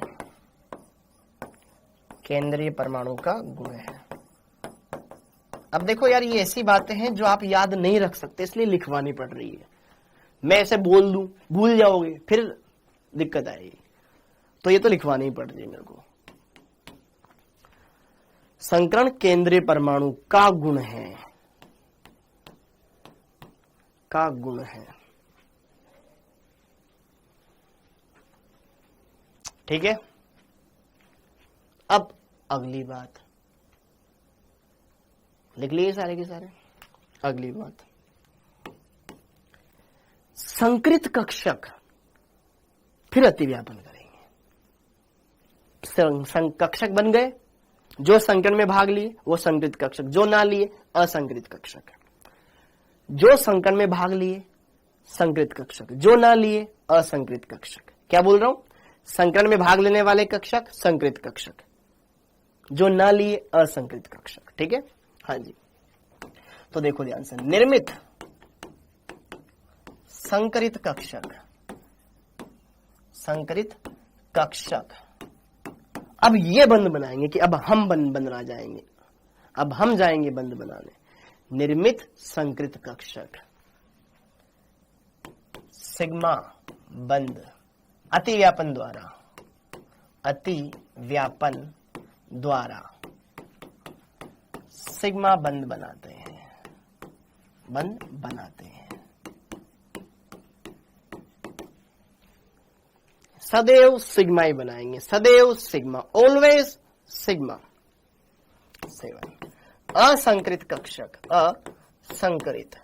केंद्रीय परमाणु का गुण है। अब देखो यार, ये ऐसी बातें हैं जो आप याद नहीं रख सकते, इसलिए लिखवानी पड़ रही है। मैं ऐसे बोल दूं, भूल जाओगे, फिर दिक्कत आएगी, तो ये तो लिखवानी ही पड़ रही है मेरे को। संकरण केंद्रीय परमाणु का गुण है, का गुण है, ठीक है। अब अगली बात लिख लिए सारे के सारे। अगली बात, संकृत कक्षक फिर अतिव्यापन करेंगे। कक्षक बन गए, जो संकरण में भाग लिए वो संकृत कक्षक, जो ना लिए असंकृत कक्षक। जो संकरण में भाग लिए संकृत कक्षक, जो ना लिए असंकृत कक्षक। क्या बोल रहा हूं? संकरण में भाग लेने वाले कक्षक संकृत कक्षक, जो ना लिए असंकृत कक्षक, ठीक है। हाँ जी, तो देखो ध्यान से, निर्मित संकरित कक्षक, संकरित कक्षक। अब ये बंद बनाएंगे कि अब हम बंद बना जाएंगे, अब हम जाएंगे बंद बनाने। निर्मित संकृत कक्षक, सिग्मा बंद, अतिव्यापन द्वारा, अतिव्यापन द्वारा सिग्मा बंद बनाते हैं, बंद बनाते हैं। सदैव सिग्मा ही बनाएंगे, सदैव सिग्मा, ऑलवेज सिग्मा। 7 असंकृत कक्षक, असंकृत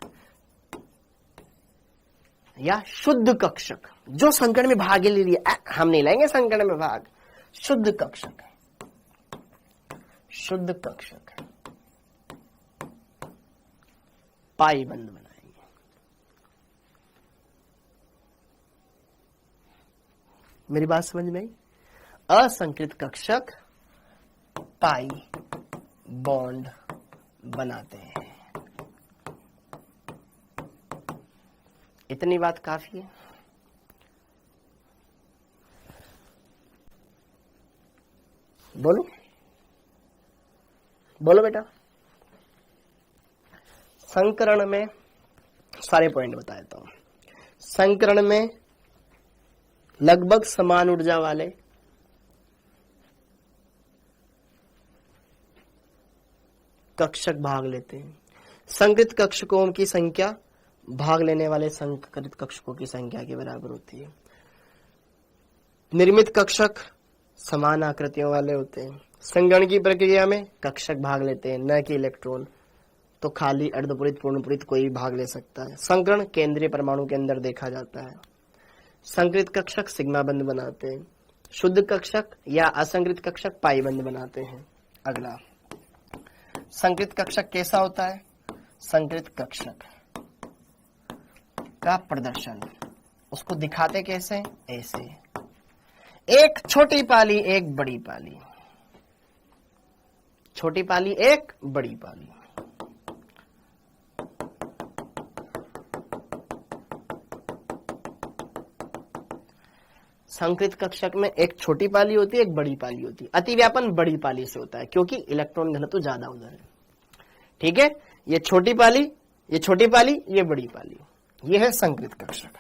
या शुद्ध कक्षक, जो संकरण में भाग ले लिया, हम नहीं लेंगे संकरण में भाग। शुद्ध कक्षक, शुद्ध कक्षक पाई बंद बनाएंगे। मेरी बात समझ में आई? असंकृत कक्षक पाई बॉन्ड बनाते हैं। इतनी बात काफी है। बोलो बोलो बेटा। संकरण में सारे पॉइंट बता देता हूं। संकरण में लगभग समान ऊर्जा वाले कक्षक भाग लेते हैं। संकृत कक्षकों की संख्या भाग लेने वाले संकृत कक्षकों की संख्या के बराबर होती है। निर्मित कक्षक समान आकृतियों वाले होते हैं। संगणन की प्रक्रिया में कक्षक भाग लेते हैं, न कि इलेक्ट्रॉन। तो खाली अर्धपूरित पूर्णपूरित कोई भी भाग ले सकता है। संकरण केंद्रीय परमाणु के अंदर देखा जाता है। संकृत कक्षक सिग्मा बंद बनाते हैं। शुद्ध कक्षक या असंकृत कक्षक पाई बंद बनाते हैं। अगला, संकृत कक्षक कैसा होता है? संकृत कक्षक का प्रदर्शन उसको दिखाते कैसे? ऐसे, एक छोटी पाली एक बड़ी पाली, छोटी पाली एक बड़ी पाली। संकृत कक्षक में एक छोटी पाली होती है, एक बड़ी पाली होती है। अतिव्यापन बड़ी पाली से होता है क्योंकि इलेक्ट्रॉन घनत्व ज्यादा उधर है। ठीक है, ये छोटी पाली, ये छोटी पाली, ये बड़ी पाली, ये है संकृत कक्षक।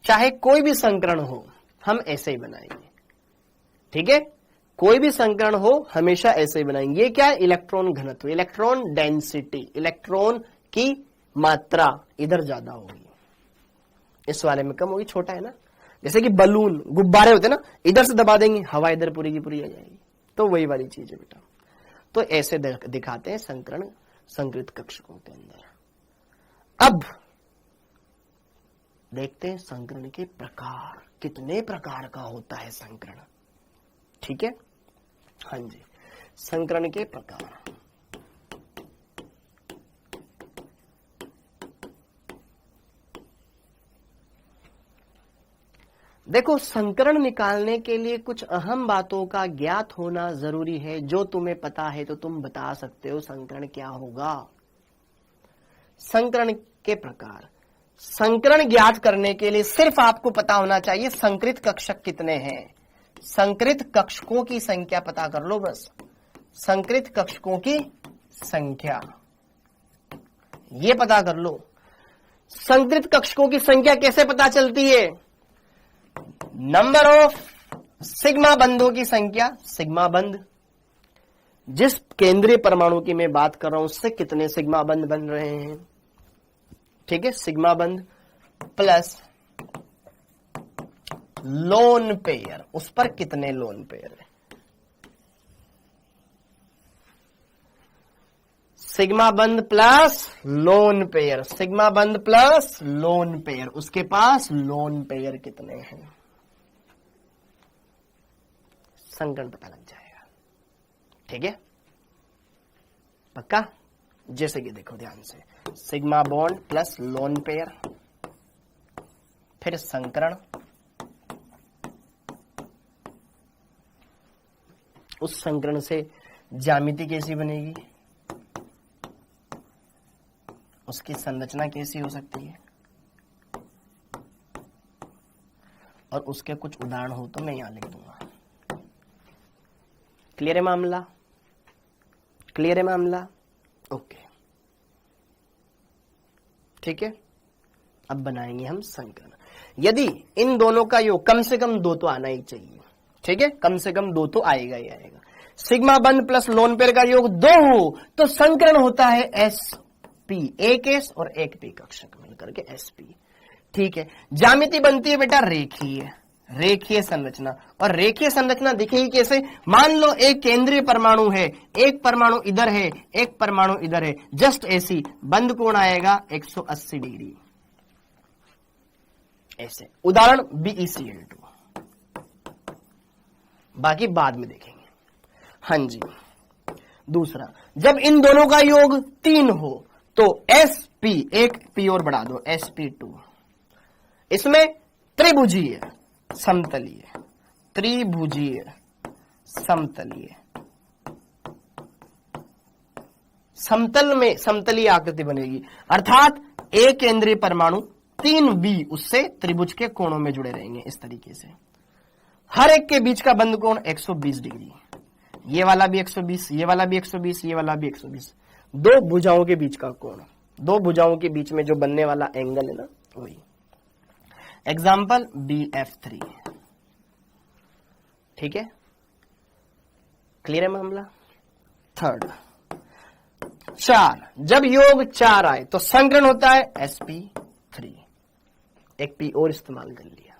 चाहे कोई भी संकरण हो, हम ऐसे ही बनाएंगे। ठीक है, कोई भी संकरण हो हमेशा ऐसे ही बनाएंगे। ये क्या है? इलेक्ट्रॉन घनत्व, इलेक्ट्रॉन डेंसिटी, इलेक्ट्रॉन की मात्रा इधर ज्यादा होगी, इस वाले में कम होगी, छोटा है ना। जैसे कि बलून, गुब्बारे होते हैं ना, इधर से दबा देंगे हवा इधर पूरी की पूरी आ जाएगी, तो वही वाली चीज है बेटा। तो ऐसे दिखाते हैं संकरण संकृत कक्षकों के अंदर। अब देखते हैं संकरण के प्रकार, कितने प्रकार का होता है संकरण। ठीक है, हाँ जी, संकरण के प्रकार। देखो, संकरण निकालने के लिए कुछ अहम बातों का ज्ञात होना जरूरी है। जो तुम्हें पता है तो तुम बता सकते हो संकरण क्या होगा। संकरण के प्रकार, संकरण ज्ञात करने के लिए सिर्फ आपको पता होना चाहिए संकृत कक्षक कितने हैं। संकृत कक्षकों की संख्या पता कर लो बस, संकृत कक्षकों की संख्या ये पता कर लो। संकृत कक्षकों की संख्या कैसे पता चलती है? नंबर ऑफ सिग्मा बंधों की संख्या, सिग्मा बंध, जिस केंद्रीय परमाणु की मैं बात कर रहा हूं उससे कितने सिग्मा बंध बन रहे हैं। ठीक है, सिग्मा बंध प्लस लोन पेयर, उस पर कितने लोन पेयर है। सिग्मा बंध प्लस लोन पेयर, सिग्मा बंध प्लस लोन पेयर, उसके पास लोन पेयर कितने हैं, संकरण पता लग जाएगा। ठीक है, पक्का। जैसे कि देखो ध्यान से, sigma bond plus lone pair, फिर संकरण, उस संकरण से ज्यामिति कैसी बनेगी, उसकी संरचना कैसी हो सकती है, और उसके कुछ उदाहरण हो तो मैं यहां लिख दूंगा। क्लियर है मामला? क्लियर है मामला? ओके, ठीक है। अब बनाएंगे हम संकरण। यदि इन दोनों का योग कम से कम 2 तो आना ही चाहिए। ठीक है, कम से कम 2 तो आएगा ही आएगा। सिग्मा बंध प्लस लोन पेयर का योग 2 हो तो संकरण होता है एसपी, एक एस और एक पी कक्षक मिलकर के एसपी। ठीक है, ज्यामिति बनती है बेटा रेखीय, रेखीय संरचना। और रेखीय संरचना दिखेगी कैसे? मान लो एक केंद्रीय परमाणु है, एक परमाणु इधर है, एक परमाणु इधर है, जस्ट ऐसी बंध कोण आएगा 180 डिग्री, ऐसे। उदाहरण BeCl2, बाकी बाद में देखेंगे। हाँ जी, दूसरा, जब इन दोनों का योग 3 हो तो sp, एक p और बढ़ा दो, sp2। इसमें त्रिभुजीय समतलीय, त्रिभुजीय समतलीय, समतल में समतलीय आकृति बनेगी। अर्थात एक केंद्रीय परमाणु 3 B उससे त्रिभुज के कोणों में जुड़े रहेंगे इस तरीके से। हर एक के बीच का बंध कोण 120 डिग्री, ये वाला भी 120, ये वाला भी 120, ये वाला भी 120। 2 भुजाओं के बीच का कोण, 2 भुजाओं के बीच में जो बनने वाला एंगल है ना, वही। Example BF3। ठीक है, क्लियर है मामला? थर्ड, 4, जब योग 4 आए तो संकरण होता है sp3। एक p और इस्तेमाल कर लिया,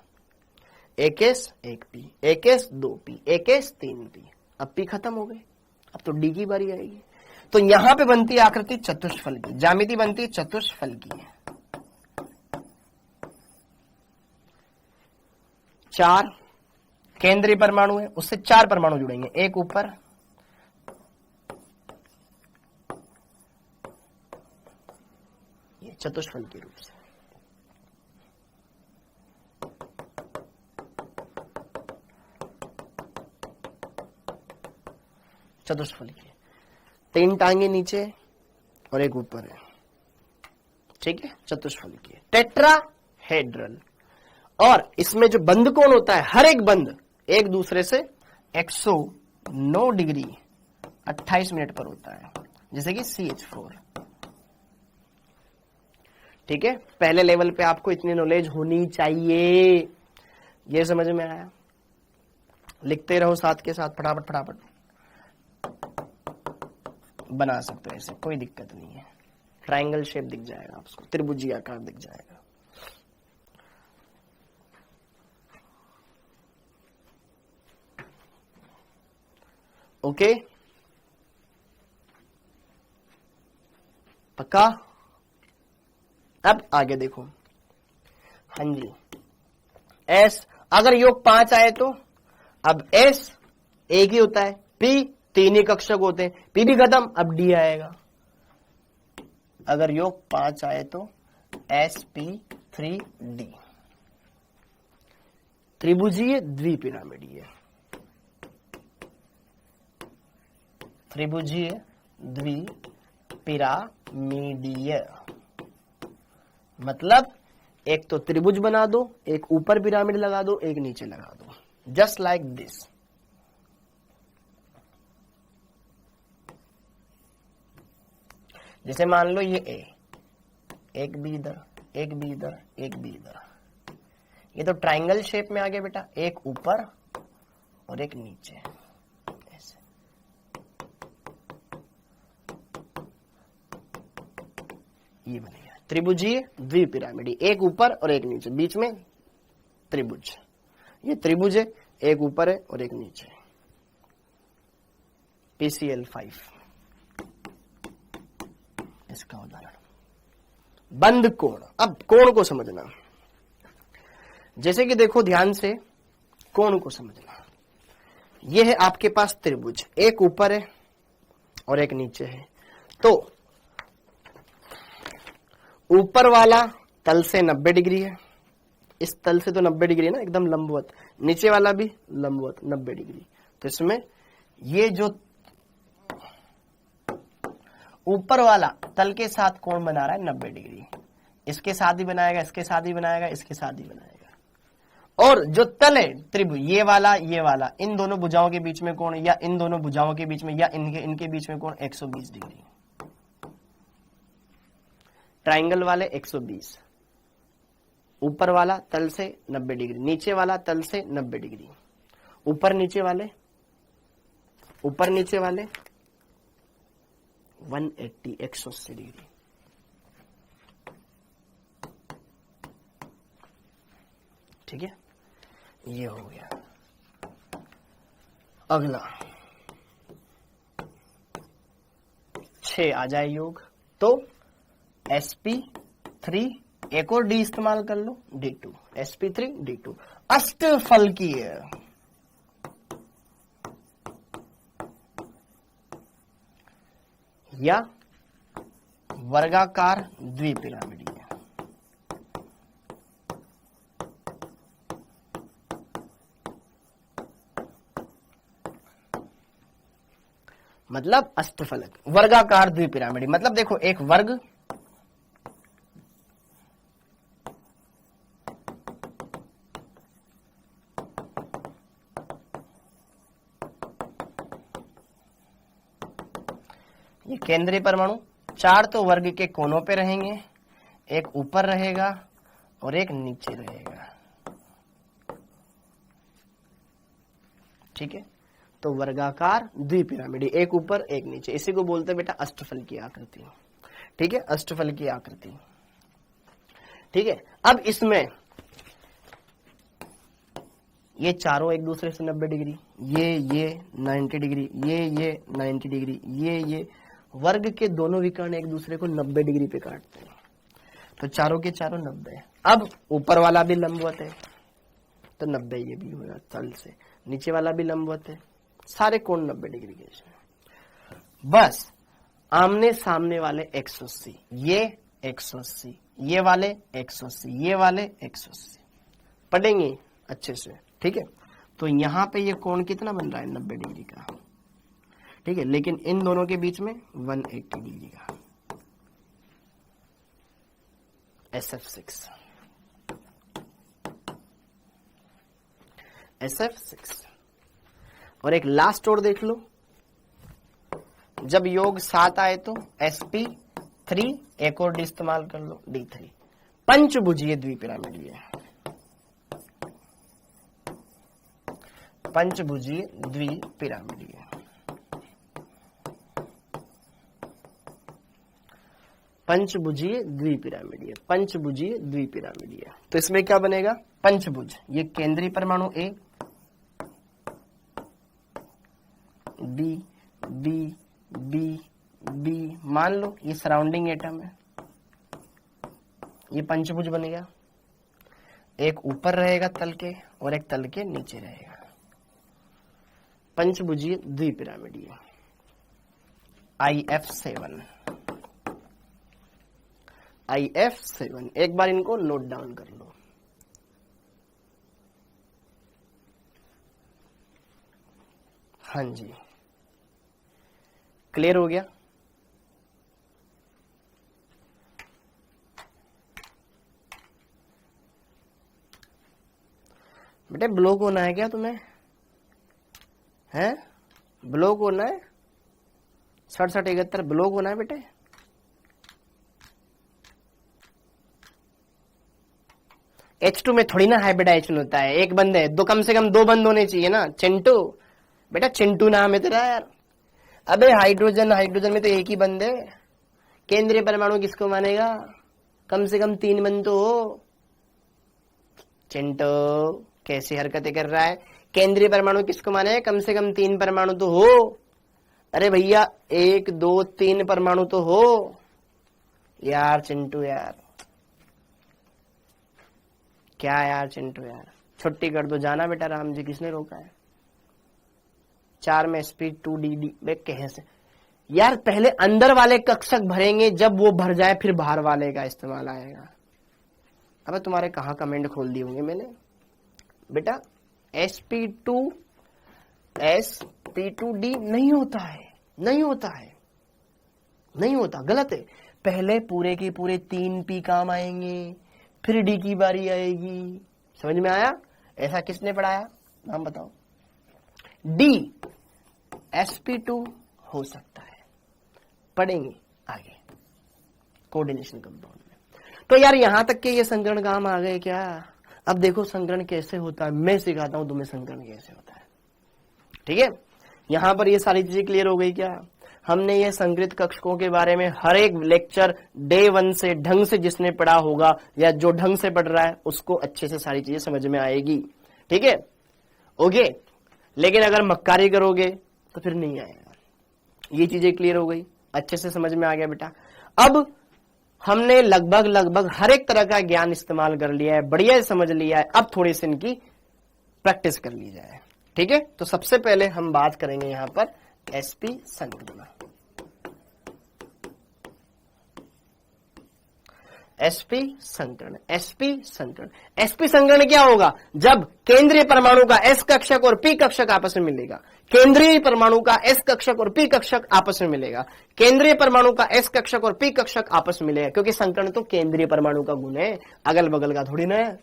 एक s एक p, एक s 2p, एक s 3p। अब p खत्म हो गए, अब तो d की बारी आएगी। तो यहां पे बनती है आकृति चतुष्फल की, ज्यामिति बनती है चतुष्फल की। 4 केंद्रीय परमाणु है, उससे 4 परमाणु जुड़ेंगे, एक ऊपर, ये चतुष्फल के रूप से। चतुष्फल की 3 टांगे नीचे और एक ऊपर है। ठीक है, चतुष्फल की टेट्राहेड्रल। और इसमें जो बंध कोण होता है, हर एक बंध एक दूसरे से 109 डिग्री 28 मिनट पर होता है, जैसे कि CH4। ठीक है, पहले लेवल पे आपको इतनी नॉलेज होनी चाहिए। ये समझ में आया? लिखते रहो साथ के साथ, फटाफट फटाफट बना सकते हो ऐसे, कोई दिक्कत नहीं है। ट्रायंगल शेप दिख जाएगा आपको, त्रिभुजी आकार दिख जाएगा। ओके, पक्का? अब आगे देखो। हाँ जी, एस अगर योग 5 आए तो अब एस एक ही होता है, पी 3 ही कक्षक होते हैं, पी भी खत्म, अब डी आएगा। अगर योग 5 आए तो sp3d, त्रिभुजीय द्विपिरामिडीय, त्रिभुजीय द्विपिरामिडीय। मतलब एक तो त्रिभुज बना दो, एक ऊपर पिरामिड लगा दो, एक नीचे लगा दो, जस्ट लाइक दिस। जैसे मान लो ये ए, एक भी इधर, एक भी इधर, एक भी इधर, ये तो ट्रायंगल शेप में आ गया बेटा, एक ऊपर और एक नीचे, ऐसे। ये बन गया त्रिभुजीय द्विपिरामिडी, एक ऊपर और एक नीचे, बीच में त्रिभुज। ये त्रिभुज है, एक ऊपर है और एक नीचे। PCl5 इसका उदाहरण। बंद कोण, अब कोण को समझना। जैसे कि देखो ध्यान से, कोण को समझना। यह है आपके पास त्रिभुज, एक ऊपर है और एक नीचे है। तो ऊपर वाला तल से 90 डिग्री है, इस तल से तो 90 डिग्री है ना, एकदम लंबवत। नीचे वाला भी लंबवत 90 डिग्री। तो इसमें ये जो ऊपर वाला तल के साथ कोण बना रहा है 90 डिग्री, इसके साथ ही बनाएगा, इसके साथ ही बनाएगा, इसके साथ ही बनाएगा। और जो तल है त्रिभुज, ये वाला, इन दोनों भुजाओं के बीच में कोण, या इन दोनों भुजाओं के बीच में, या इनके बीच में कोण 120 डिग्री। ट्रायंगल वाले 120, ऊपर वाला तल से 90 डिग्री, नीचे वाला तल से 90 डिग्री, ऊपर नीचे वाले 180 180 डिग्री। ठीक है, ये हो गया। अगला 6 आ जाए योग, तो sp3, एक और डी इस्तेमाल कर लो, d2, sp3 d2। अष्टफलकीय, या वर्गाकार द्विपिरामिडीय। मतलब अष्टफलक, वर्गाकार द्विपिरामिडी, मतलब देखो एक वर्ग, ये केंद्रीय परमाणु, 4 तो वर्ग के कोनों पे रहेंगे, एक ऊपर रहेगा और एक नीचे रहेगा। ठीक है, तो वर्गाकार द्विपिरामिडी, एक ऊपर एक नीचे, इसी को बोलते हैं बेटा अष्टफल की आकृति। ठीक है, अष्टफल की आकृति। ठीक है, अब इसमें ये चारों एक दूसरे से 90 डिग्री, ये 90 डिग्री, ये 90 डिग्री, ये वर्ग के दोनों विकर्ण एक दूसरे को 90 डिग्री पे काटते हैं, तो चारों के चारों 90। अब ऊपर वाला भी लंबवत है तो 90 ये भी होगा तल से, नीचे वाला भी लंबवत है, सारे कोण 90 डिग्री के। बस आमने सामने वाले 180, ये 180, ये वाले 180, ये वाले 180 पढ़ेंगे अच्छे से। ठीक है, तो यहां पे ये कोण कितना बन रहा है 90 डिग्री का। ठीक है, लेकिन इन दोनों के बीच में 180 डिग्री का, SF6, SF6। और एक लास्ट और देख लो, जब योग 7 आए तो sp3, एक और डी इस्तेमाल कर लो, d3, पंचभुजीय द्विपिरामिडीय। पंचभुजीय द्विपिरामिडीय। पंचभुजीय द्विपिरामिडीय, पंचभुजीय द्विपिरामिडीय। तो इसमें क्या बनेगा? पंचभुज, ये केंद्रीय परमाणु ए, बी बी बी बी, मान लो ये सराउंडिंग एटम है, ये पंचभुज बन गया। एक ऊपर रहेगा तल के और एक तल के नीचे रहेगा, पंचभुजीय द्विपिरामिडीय। IF7, IF7, एक बार इनको नोट डाउन कर लो। हाँ जी, क्लियर हो गया? बेटे ब्लॉक होना है क्या तुम्हें? हैं? ब्लॉक होना है? 67 71 ब्लॉक होना है बेटे? H2 में थोड़ी ना हाइब्रिडाइजेशन होता है, एक बंद है, दो कम से कम दो बंद होने चाहिए ना। चिंटू, बेटा चिंटू नाम है तेरा यार। अबे हाइड्रोजन, हाइड्रोजन में तो एक ही बंद है। केंद्रीय परमाणु किसको मानेगा? कम से कम 3 बंद तो हो। चिंटू कैसी हरकतें कर रहा है? केंद्रीय परमाणु किसको माने? कम से कम 3 परमाणु तो हो। अरे भैया 1 2 3 परमाणु तो हो यार। चिंटू यार, क्या यार चिंटू यार, छुट्टी कर दो, जाना बेटा। राम जी किसने रोका है? 4 में sp2dd वे कैसे यार? पहले अंदर वाले कक्षक भरेंगे, जब वो भर जाए फिर बाहर वाले का इस्तेमाल आएगा। अब तुम्हारे कहाँ कमेंट खोल दिए होंगे मैंने बेटा? sp2d नहीं होता है, नहीं होता है, नहीं होता, गलत है। पहले पूरे के पूरे 3 p काम आएंगे, फिर डी की बारी आएगी। समझ में आया? ऐसा किसने पढ़ाया? नाम बताओ। डी sp2 हो सकता है, पढ़ेंगे आगे कोऑर्डिनेशन कंपाउंड में। तो यार यहां तक के ये संकरण काम आ गए क्या? अब देखो संकरण कैसे होता है, मैं सिखाता हूं तुम्हें संकरण कैसे होता है। ठीक है, यहां पर ये सारी चीजें क्लियर हो गई क्या? हमने ये संकृत कक्षकों के बारे में हर एक लेक्चर डे 1 से ढंग से जिसने पढ़ा होगा या जो ढंग से पढ़ रहा है उसको अच्छे से सारी चीजें समझ में आएगी। ठीक है, ओके। लेकिन अगर मक्कारी करोगे तो फिर नहीं आएगा। ये चीजें क्लियर हो गई, अच्छे से समझ में आ गया बेटा। अब हमने लगभग हर एक तरह का ज्ञान इस्तेमाल कर लिया है, बढ़िया समझ लिया है। अब थोड़ी सी इनकी प्रैक्टिस कर ली जाए। ठीक है, तो सबसे पहले हम बात करेंगे यहां पर sp संकरण। sp संकरण, sp संकरण, sp संकरण क्या होगा? जब केंद्रीय परमाणु का s कक्षक और p कक्षक आपस में मिलेगा, केंद्रीय परमाणु का s कक्षक और p कक्षक आपस में मिलेगा, केंद्रीय परमाणु का s कक्षक और p कक्षक आपस में मिलेगा। क्योंकि संकरण तो केंद्रीय परमाणु का गुण है, अगल बगल का थोड़ी ना है।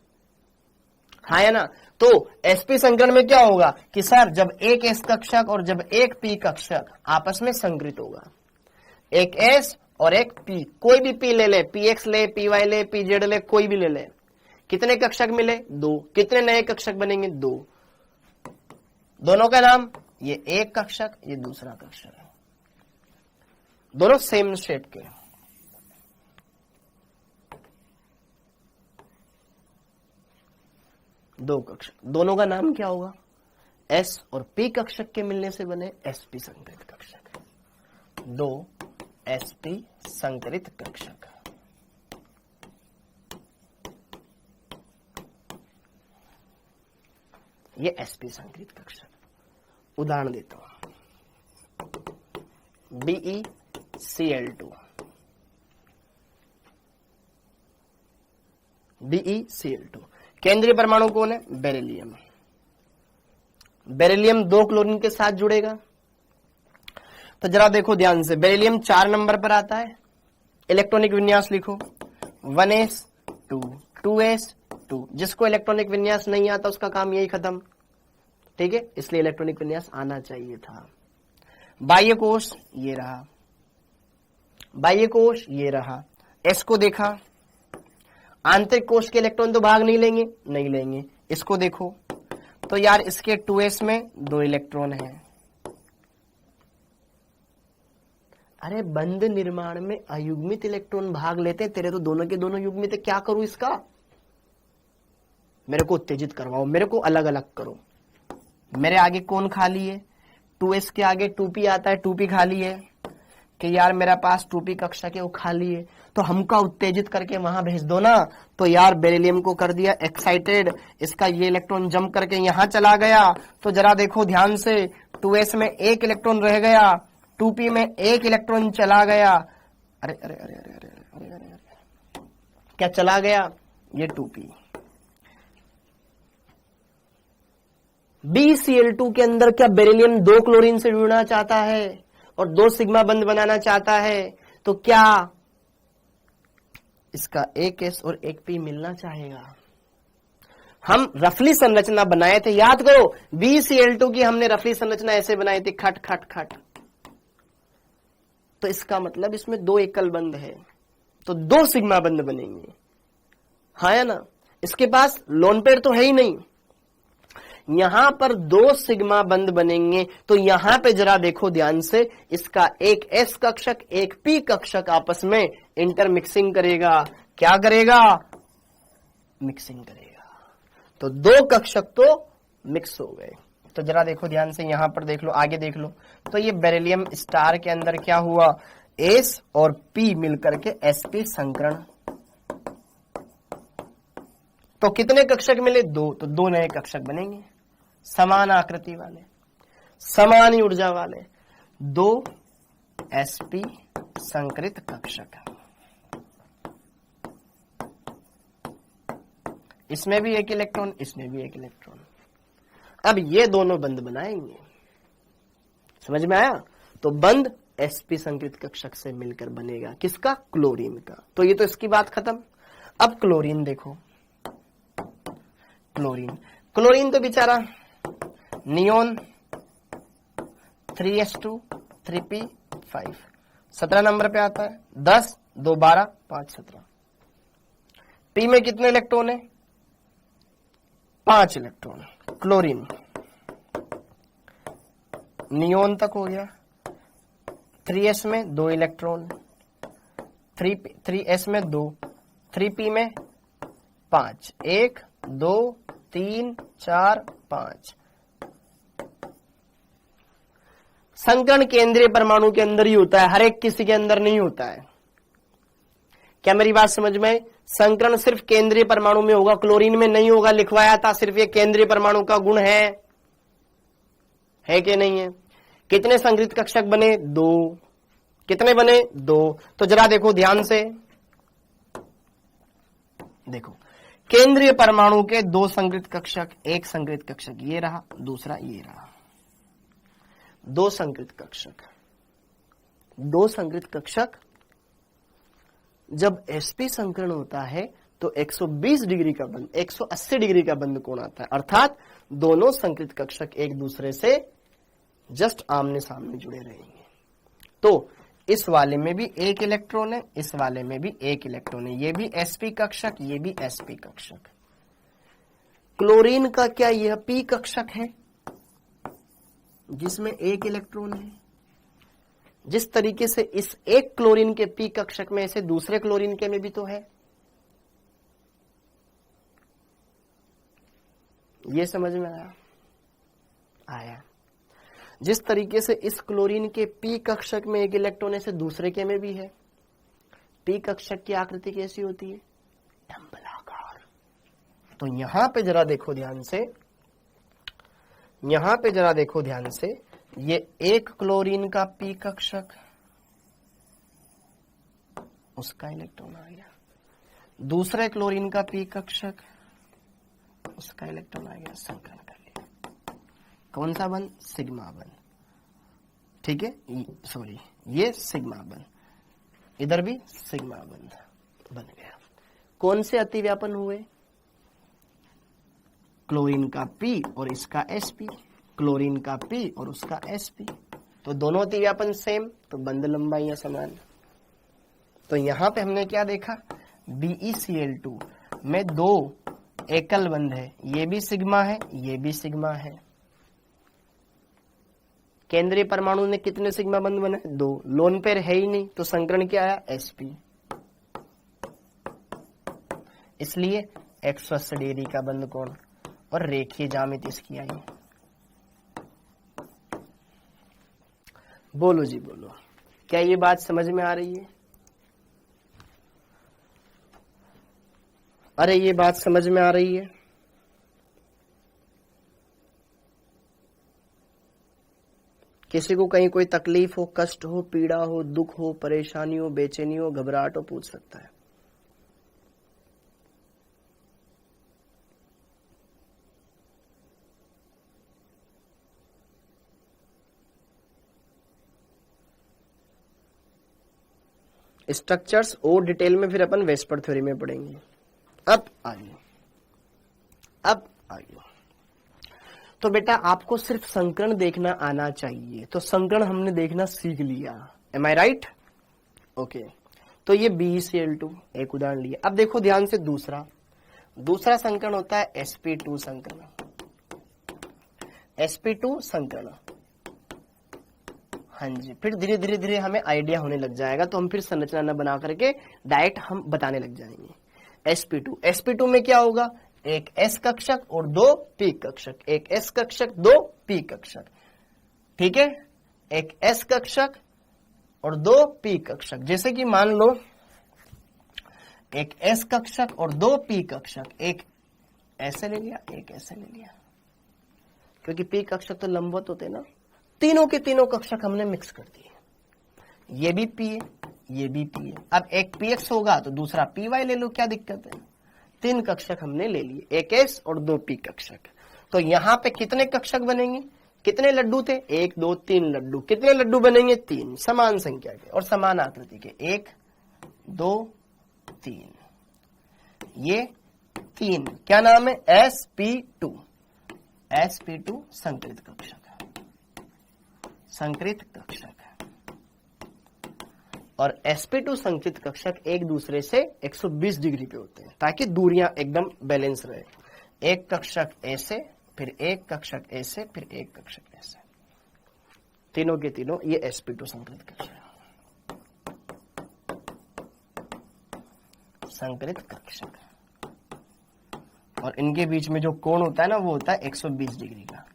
हाँ है ना? तो sp संकरण में क्या होगा कि सर जब एक s कक्षक और जब एक p कक्षक आपस में संकृत होगा, एक s और एक p, कोई भी p ले ले, px ले, py ले, pz ले, कोई भी ले ले, कितने कक्षक मिले? 2। कितने नए कक्षक बनेंगे? 2। दोनों का नाम, ये एक कक्षक, ये दूसरा कक्षक है, दोनों सेम शेप के। दो कक्षक, दोनों का नाम क्या होगा? s और p कक्षक के मिलने से बने sp संकरित कक्षक। 2 sp संकरित कक्षक। ये sp संकरित कक्षक। उदाहरण देता हूं, BeCl2, BeCl2 केंद्रीय परमाणु कौन है? बेरिलियम। बेरिलियम 2 क्लोरीन के साथ जुड़ेगा। तो जरा देखो ध्यान से, बेरिलियम 4 नंबर पर आता है। इलेक्ट्रॉनिक विन्यास लिखो, 1s2 2s2। जिसको इलेक्ट्रॉनिक विन्यास नहीं आता उसका काम यही खत्म। ठीक है, इसलिए इलेक्ट्रॉनिक विन्यास आना चाहिए था। बाह्य कोश ये रहा, बाह्य कोश ये रहा। एस को देखा, आंतरिक कोश के इलेक्ट्रॉन तो भाग नहीं लेंगे, नहीं लेंगे। इसको देखो, तो यार इसके 2s में 2 इलेक्ट्रॉन है। अरे बंध निर्माण में अयुग्मित इलेक्ट्रॉन भाग लेते हैं, तेरे तो दोनों के दोनों युग्मित है, क्या करूं इसका? मेरे को उत्तेजित करवाओ, मेरे को अलग अलग करो। मेरे आगे कौन खाली है? 2s के आगे 2p आता है, 2p खाली है कि यार मेरा पास 2p कक्षा के वो खाली है, तो हमका उत्तेजित करके वहां भेज दो ना। तो यार बेरिलियम को कर दिया एक्साइटेड, इसका ये इलेक्ट्रॉन जंप करके यहां चला गया। तो जरा देखो ध्यान से, 2s में 1 इलेक्ट्रॉन रह गया, 2p में 1 इलेक्ट्रॉन चला गया। अरे अरे अरे अरे अरे अरे अरे अरे क्या चला गया? ये 2p। BCl2 के अंदर क्या बेरिलियम 2 क्लोरीन से जुड़ना चाहता है और 2 सिग्मा बंध बनाना चाहता है, तो क्या इसका एक s और एक p मिलना चाहेगा? हम रफली संरचना बनाए थे, याद करो BCl2 की हमने रफली संरचना ऐसे बनाई थी, खट खट खट। तो इसका मतलब इसमें 2 एकल बंध है, तो 2 सिग्मा बंध बनेंगे, हाँ या ना? इसके पास लोन पेयर तो है ही नहीं, यहां पर 2 सिग्मा बंध बनेंगे। तो यहां पे जरा देखो ध्यान से, इसका एक s कक्षक एक p कक्षक आपस में इंटरमिक्सिंग करेगा। क्या करेगा? मिक्सिंग करेगा। तो 2 कक्षक तो मिक्स हो गए। तो जरा देखो ध्यान से, यहां पर देख लो, आगे देख लो। तो ये बेरिलियम स्टार के अंदर क्या हुआ? s और p मिलकर के sp संकरण। तो कितने कक्षक मिले? 2। तो 2 नए कक्षक बनेंगे, समान आकृति वाले, समान ऊर्जा वाले, 2 sp संकृत कक्षक। इसमें भी 1 इलेक्ट्रॉन, इसमें भी 1 इलेक्ट्रॉन। अब ये दोनों बंध बनाएंगे, समझ में आया? तो बंध sp संकृत कक्षक से मिलकर बनेगा, किसका? क्लोरीन का। तो ये तो इसकी बात खत्म। अब क्लोरीन देखो, क्लोरीन तो बेचारा नियोन 3s2 3p5 17 नंबर पे आता है, 10 2 12 5 17। p में कितने इलेक्ट्रॉन है? 5 इलेक्ट्रॉन। क्लोरीन नियोन तक हो गया, 3s में 2 इलेक्ट्रॉन, 3s में 2, 3p में 5, 1 2 3 4 5। संकरण केंद्रीय परमाणु के अंदर ही होता है, हर एक किसी के अंदर नहीं होता है। क्या मेरी बात समझ में? संकरण सिर्फ केंद्रीय परमाणु में होगा, क्लोरीन में नहीं होगा। लिखवाया था, सिर्फ ये केंद्रीय परमाणु का गुण है कि नहीं है? कितने संकृत कक्षक बने? 2। कितने बने? 2। तो जरा देखो ध्यान से, देखो केंद्रीय परमाणु के 2 संकृत कक्षक, एक संकृत कक्षक ये रहा, दूसरा ये रहा। 2 संकृत कक्षक, 2 संकृत कक्षक जब sp संकरण होता है तो 120 डिग्री का बंध, 180 डिग्री का बंध कोण आता है, अर्थात दोनों संकृत कक्षक एक दूसरे से जस्ट आमने सामने जुड़े रहेंगे। तो इस वाले में भी 1 इलेक्ट्रॉन है, इस वाले में भी 1 इलेक्ट्रॉन है, ये भी sp कक्षक, ये भी sp कक्षक। क्लोरीन का क्या यह p कक्षक है जिसमें 1 इलेक्ट्रॉन है? जिस तरीके से इस एक क्लोरीन के p कक्षक में ऐसे दूसरे क्लोरीन के में भी तो है। ये समझ में आया? जिस तरीके से इस क्लोरीन के p कक्षक में 1 इलेक्ट्रॉन है, से दूसरे के में भी है। p कक्षक की आकृति कैसी होती है? डंबलाकार। तो यहां पे जरा देखो ध्यान से, यहां पे जरा देखो ध्यान से, ये एक क्लोरीन का p कक्षक, उसका इलेक्ट्रॉन आ गया, दूसरे क्लोरीन का p कक्षक, उसका इलेक्ट्रॉन आ गया, संकरण कर लिया। कौन सा बंध? सिग्मा बंध। ठीक है, सॉरी ये सिग्मा बंध, इधर भी सिग्मा बंध बन गया। कौन से अतिव्यापन हुए? क्लोरीन का p और इसका sp, क्लोरीन का p और उसका sp। तो दोनों अतिव्यापन सेम, तो बंध लंबाइयां समान। तो यहां पे हमने क्या देखा? BeCl2 में 2 एकल बंध है, ये भी सिग्मा है, ये भी सिग्मा है। केंद्रीय परमाणु ने कितने सिग्मा बंध बने? 2। लोन पेयर है ही नहीं तो संकरण क्या आया? sp। इसलिए 180 डिग्री का बंध कोण और रेखीय ज्यामिति इसकी आई। बोलो जी बोलो, क्या ये बात समझ में आ रही है? अरे ये बात समझ में आ रही है? किसी को कहीं कोई तकलीफ हो, कष्ट हो, पीड़ा हो, दुख हो, परेशानी हो, बेचैनी हो, घबराहट हो, पूछ सकता है। स्ट्रक्चर्स और डिटेल में फिर अपन वेस्पर थ्योरी में पढ़ेंगे। अब आइए, तो बेटा आपको सिर्फ संकरण देखना आना चाहिए। तो संकरण हमने देखना सीख लिया, एम आई राइट? ओके, तो ये BeCl2 एक उदाहरण लिया। अब देखो ध्यान से, दूसरा संकरण होता है sp2 संकरण। sp2 संकरण, हाँ जी, फिर धीरे धीरे धीरे हमें आइडिया होने लग जाएगा, तो हम फिर संरचना न बना करके डायरेक्ट हम बताने लग जाएंगे। sp2 में क्या होगा? एक s कक्षक और 2 p कक्षक, एक s कक्षक 2 p कक्षक, ठीक है, एक s कक्षक और 2 p कक्षक। जैसे कि मान लो एक s कक्षक और 2 p कक्षक, एक ऐसे ले लिया, एक ऐसे ले लिया, क्योंकि p कक्षक तो लंबवत होते ना। तीनों के तीनों कक्षक हमने मिक्स कर दिए, ये भी p है, ये भी p है। अब एक px होगा तो दूसरा py ले लो, क्या दिक्कत है? 3 कक्षक हमने ले लिए, एक s और 2 p कक्षक। तो यहां पे कितने कक्षक बनेंगे? कितने लड्डू थे? 1 2 3 लड्डू। कितने लड्डू बनेंगे? 3, समान संख्या के और समान आकृति के। 1 2 3, ये 3 क्या नाम है? sp2 संकरित कक्षक, संकरित कक्षक। और sp2 संकरित कक्षक एक दूसरे से 120 डिग्री पे होते हैं, ताकि दूरियां एकदम बैलेंस रहे। एक कक्षक ऐसे, फिर एक कक्षक ऐसे, फिर एक कक्षक ऐसे, तीनों के तीनों ये sp2 संकरित कक्षक, संकरित कक्षक। और इनके बीच में जो कोण होता है ना, वो होता है 120 डिग्री का,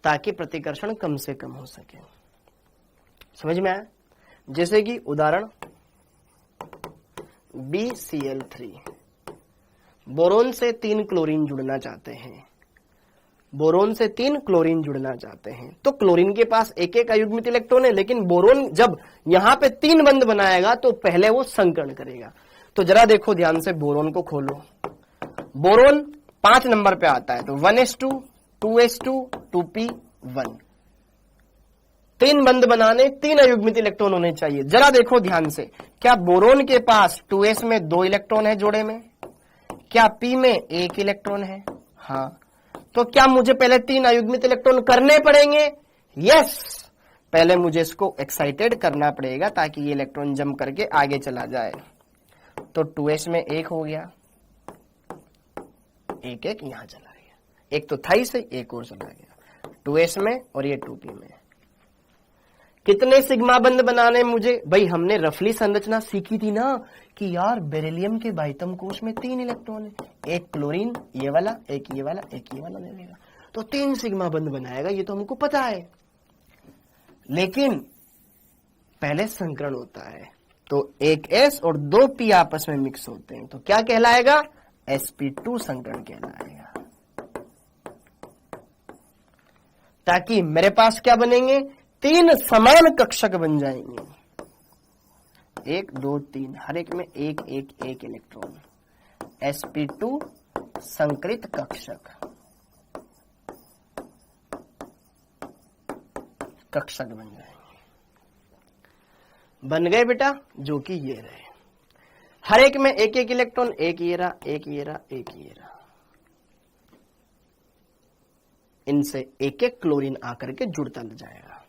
ताकि प्रतिकर्षण कम से कम हो सके। समझ में आया? जैसे कि उदाहरण BeCl3, बोरोन से 3 क्लोरीन जुड़ना चाहते हैं, बोरोन से 3 क्लोरीन जुड़ना चाहते हैं। तो क्लोरीन के पास एक एक अयुग्मित इलेक्ट्रॉन है, लेकिन बोरोन जब यहां पे 3 बंध बनाएगा तो पहले वो संकरण करेगा। तो जरा देखो ध्यान से, बोरोन को खोलो। बोरोन 5 नंबर पे आता है, तो 1s2 2s2 2p1, 3 बंध बनाने 3 अयुग्मित इलेक्ट्रॉन होने चाहिए। जरा देखो ध्यान से, क्या बोरोन के पास 2s में 2 इलेक्ट्रॉन है जोड़े में? क्या p में 1 इलेक्ट्रॉन है? हाँ, तो क्या मुझे पहले 3 अयुग्मित इलेक्ट्रॉन करने पड़ेंगे? यस, पहले मुझे इसको एक्साइटेड करना पड़ेगा ताकि ये इलेक्ट्रॉन जंप करके आगे चला जाए। तो 2s में 1 हो गया, 1 1 यहां चला गया, एक तो था ही सही, एक और चला गया 2s में, और ये 2p में। कितने सिग्मा बंध बनाने मुझे? भाई हमने रफली संरचना सीखी थी ना, कि यार बेरिलियम के बाह्यतम कोश में 3 इलेक्ट्रॉन है, एक क्लोरीन ये वाला, एक ये वाला, एक ये वाला ले लेगा, तो 3 सिग्मा बंध बनाएगा, ये तो हमको पता है। लेकिन पहले संकरण होता है, तो एक s और 2 p आपस में मिक्स होते हैं, तो क्या कहलाएगा? sp2 संकरण कहलाएगा। ताकि मेरे पास क्या बनेंगे? 3 समान कक्षक बन जाएंगे, 1 2 3, हर एक में 1 1 1 इलेक्ट्रॉन, sp2 संकरित कक्षक, कक्षक बन जाएंगे। बन गए बेटा, जो कि ये रहे, हर एक में 1 1 इलेक्ट्रॉन, एक ये रहा, एक ये रहा, एक ये रहा। इनसे एक एक क्लोरीन आकर के जुड़ता जाएगा।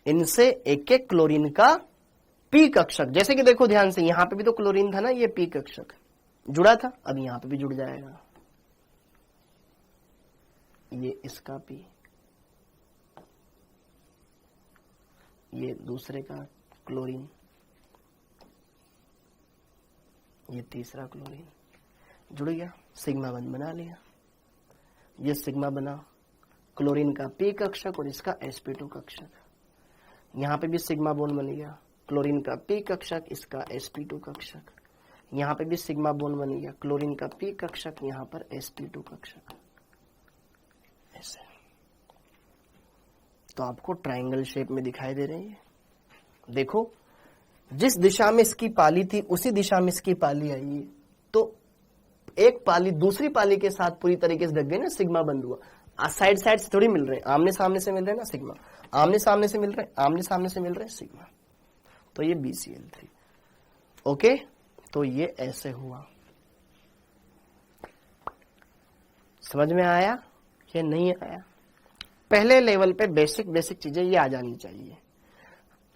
इनसे एक एक क्लोरीन का पी कक्षक, जैसे कि देखो ध्यान से, यहां पे भी तो क्लोरीन था ना, ये पी कक्षक जुड़ा था, अब यहां पे भी जुड़ जाएगा, ये इसका पी, ये दूसरे का क्लोरीन, ये तीसरा क्लोरीन जुड़ गया, सिग्मा बंध बना लिया, ये सिग्मा बना क्लोरीन का पी कक्षक और इसका sp2 कक्षक, यहां पे भी सिग्मा बॉन्ड बन गया, क्लोरीन का पी कक्षक, इसका sp2 कक्षक, यहां पे भी सिग्मा बॉन्ड बन गया, क्लोरीन का पी कक्षक, यहां पर sp2 कक्षक, ऐसे। तो आपको ट्रायंगल शेप में दिखाई दे रही है। देखो जिस दिशा में इसकी पाली थी उसी दिशा में इसकी पाली आई है, तो एक पाली दूसरी पाली के साथ पूरी तरीके से ढक गई ना, सिग्मा बंद हुआ। साइड साइड से थोड़ी मिल रहे हैं, आमने सामने से मिल रहे हैं ना सिग्मा, आमने सामने से मिल रहे हैं, आमने सामने से मिल रहे हैं सिग्मा, तो ये BCl3। ओके, तो ये ऐसे हुआ। समझ में आया या नहीं आया? पहले लेवल पे बेसिक चीजें ये आ जानी चाहिए,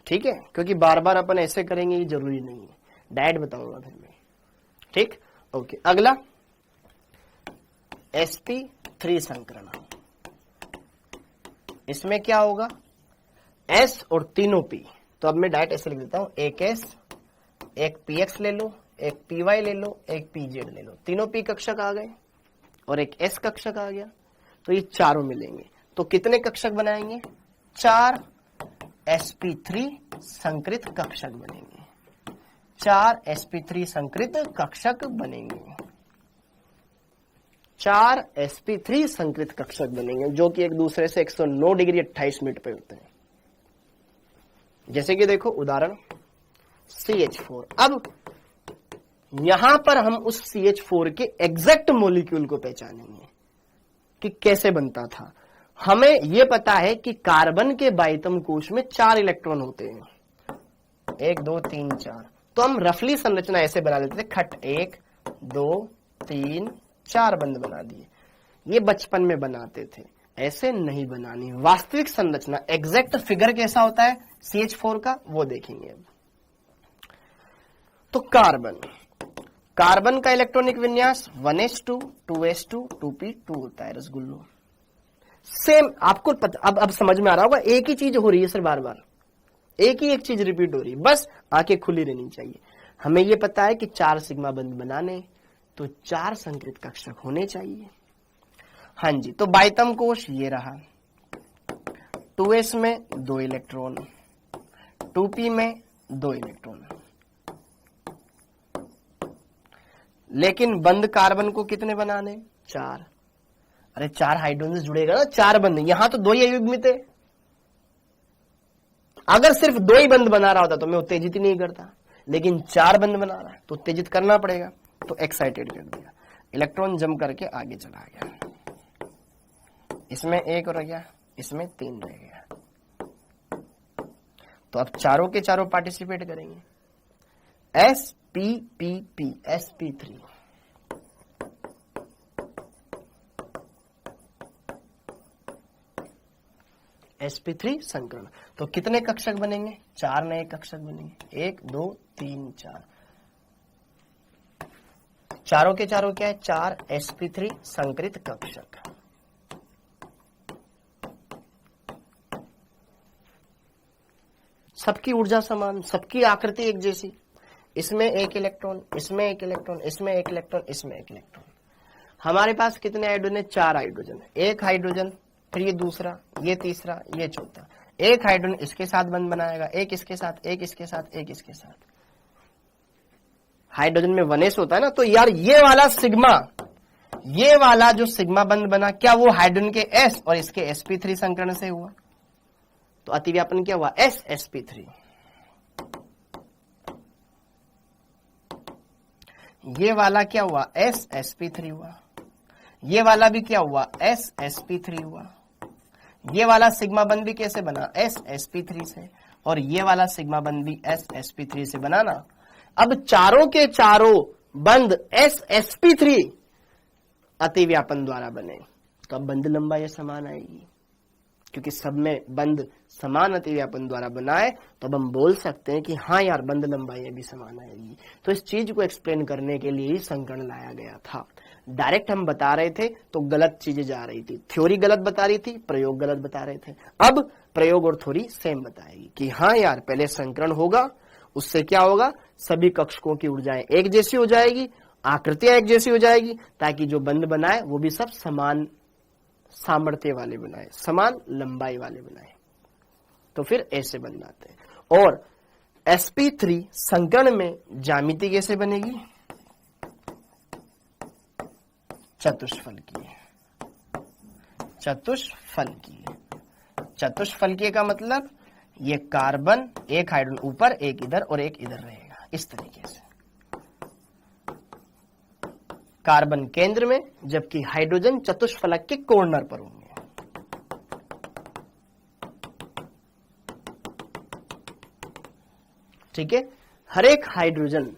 ठीक है, क्योंकि बार बार अपन ऐसे करेंगे ये जरूरी नहीं है, डायरेक्ट बताऊंगा फिर मैं, ठीक। ओके, अगला sp3 संकरण, इसमें क्या होगा, S और तीनों P, तो अब मैं डायरेक्ट ऐसे लिख देता हूं, एक S, एक PX ले लो, एक PY ले लो, एक PZ ले लो, तीनों P कक्षक आ गए और एक S कक्षक आ गया, तो ये चारों मिलेंगे, तो कितने कक्षक बनाएंगे, 4 sp3 संकृत कक्षक बनेंगे, 4 sp3 संकृत कक्षक बनेंगे, 4 sp3 संकृत कक्षक बनेंगे, जो कि एक दूसरे से 109 डिग्री 28 मिनट पे होते हैं। जैसे कि देखो उदाहरण CH4, अब यहां पर हम उस CH4 के एग्जैक्ट मॉलिक्यूल को पहचानेंगे कि कैसे बनता था। हमें यह पता है कि कार्बन के बाइतम कोश में 4 इलेक्ट्रॉन होते हैं, 1 2 3 4, तो हम रफली संरचना ऐसे बना लेते थे, खट 1 2 3 4 बंद बना दिए, ये बचपन में बनाते थे, ऐसे नहीं बनानी। वास्तविक संरचना एग्जैक्ट फिगर कैसा होता है CH4 का, वो देखेंगे अब। तो कार्बन का इलेक्ट्रॉनिक विन्यास 1s2 2s2 2p2 होता है, रसगुल्लो सेम। आपको अब समझ में आ रहा होगा, एक ही चीज हो रही है सर, बार बार एक ही एक चीज रिपीट हो रही है, बस आंखें खुली रहनी चाहिए। हमें यह पता है कि 4 सिग्मा बंध बनाने तो 4 संकृत कक्षक होने चाहिए। हाँ जी, तो बाइतम कोश ये रहा, 2s में 2 इलेक्ट्रॉन, 2p में 2 इलेक्ट्रॉन, लेकिन बंद कार्बन को कितने बनाने, 4। अरे 4 हाइड्रोजन जुड़ेगा ना, 4 बंद, यहां तो 2 ही अयुग्मित है। अगर सिर्फ 2 ही बंद बना रहा होता तो मैं उत्तेजित ही नहीं करता, लेकिन 4 बंद बना रहा है तो उत्तेजित करना पड़ेगा, तो एक्साइटेड कर दिया, इलेक्ट्रॉन जम करके आगे चला गया, इसमें 1 रह गया, इसमें 3 रह गया, तो अब चारों के चारों पार्टिसिपेट करेंगे, sp3 sp3 संकरण। तो कितने कक्षक बनेंगे, 4 नए कक्षक बनेंगे, 1 2 3 4, चारों के चारों क्या है, 4 sp3 संकृत कक्षक। सबकी ऊर्जा समान, सबकी आकृति एक जैसी, इसमें 1 इलेक्ट्रॉन, इसमें 1 इलेक्ट्रॉन, इसमें 1 इलेक्ट्रॉन, इसमें 1 इलेक्ट्रॉन। हमारे पास कितने हाइड्रोजन है, 4 हाइड्रोजन, 1 हाइड्रोजन, फिर ये दूसरा, ये तीसरा, ये चौथा, 1 हाइड्रोजन इसके साथ बंध बनाएगा, 1 इसके साथ, 1 इसके साथ, 1 इसके साथ। हाइड्रोजन में 1s होता है ना, तो यार ये वाला सिग्मा, ये वाला जो सिग्मा बंध बना, क्या वो हाइड्रोजन के s और इसके sp3 संकरण से हुआ? तो अतिव्यापन क्या हुआ, sp3। ये वाला क्या हुआ, sp3 हुआ, ये वाला भी क्या हुआ, sp3 हुआ, ये वाला सिग्मा बंध भी कैसे बना, sp3 से, और ये वाला सिग्मा बंध भी sp3 से बनाना। अब चारों के चारों बंध sp3 अतिव्यापन द्वारा बने, तो अब बंध लंबाई समान आएगी, क्योंकि सब में बंद समान अतिव्यापन द्वारा बनाए, तो अब हम बोल सकते हैं कि हाँ यार बंद लंबाई भी समान आएगी। तो इस चीज को एक्सप्लेन करने के लिए ही संकरण लाया गया था। डायरेक्ट हम बता रहे थे तो गलत चीजें जा रही थी, थ्योरी गलत बता रही थी, प्रयोग गलत बता रहे थे। अब प्रयोग और थ्योरी सेम बताएगी कि हाँ यार पहले संकरण होगा, उससे क्या होगा, सभी कक्षकों की ऊर्जाएं एक जैसी हो जाएगी, आकृतियां एक जैसी हो जाएगी, ताकि जो बंद बनाए वो भी सब समान सामर्थ्य वाले बनाए, समान लंबाई वाले बनाए। तो फिर ऐसे बन जाते हैं। और sp3 संकरण में ज्यामिति कैसे बनेगी, चतुष्फलकीय। चतुष्फलकीय, चतुष्फलकीय का मतलब ये कार्बन एक हाइड्रोजन ऊपर, एक इधर और एक इधर रहेगा, इस तरीके से। कार्बन केंद्र में, जबकि हाइड्रोजन चतुष्फलक के कॉर्नर पर होंगे। ठीक है, हर एक हाइड्रोजन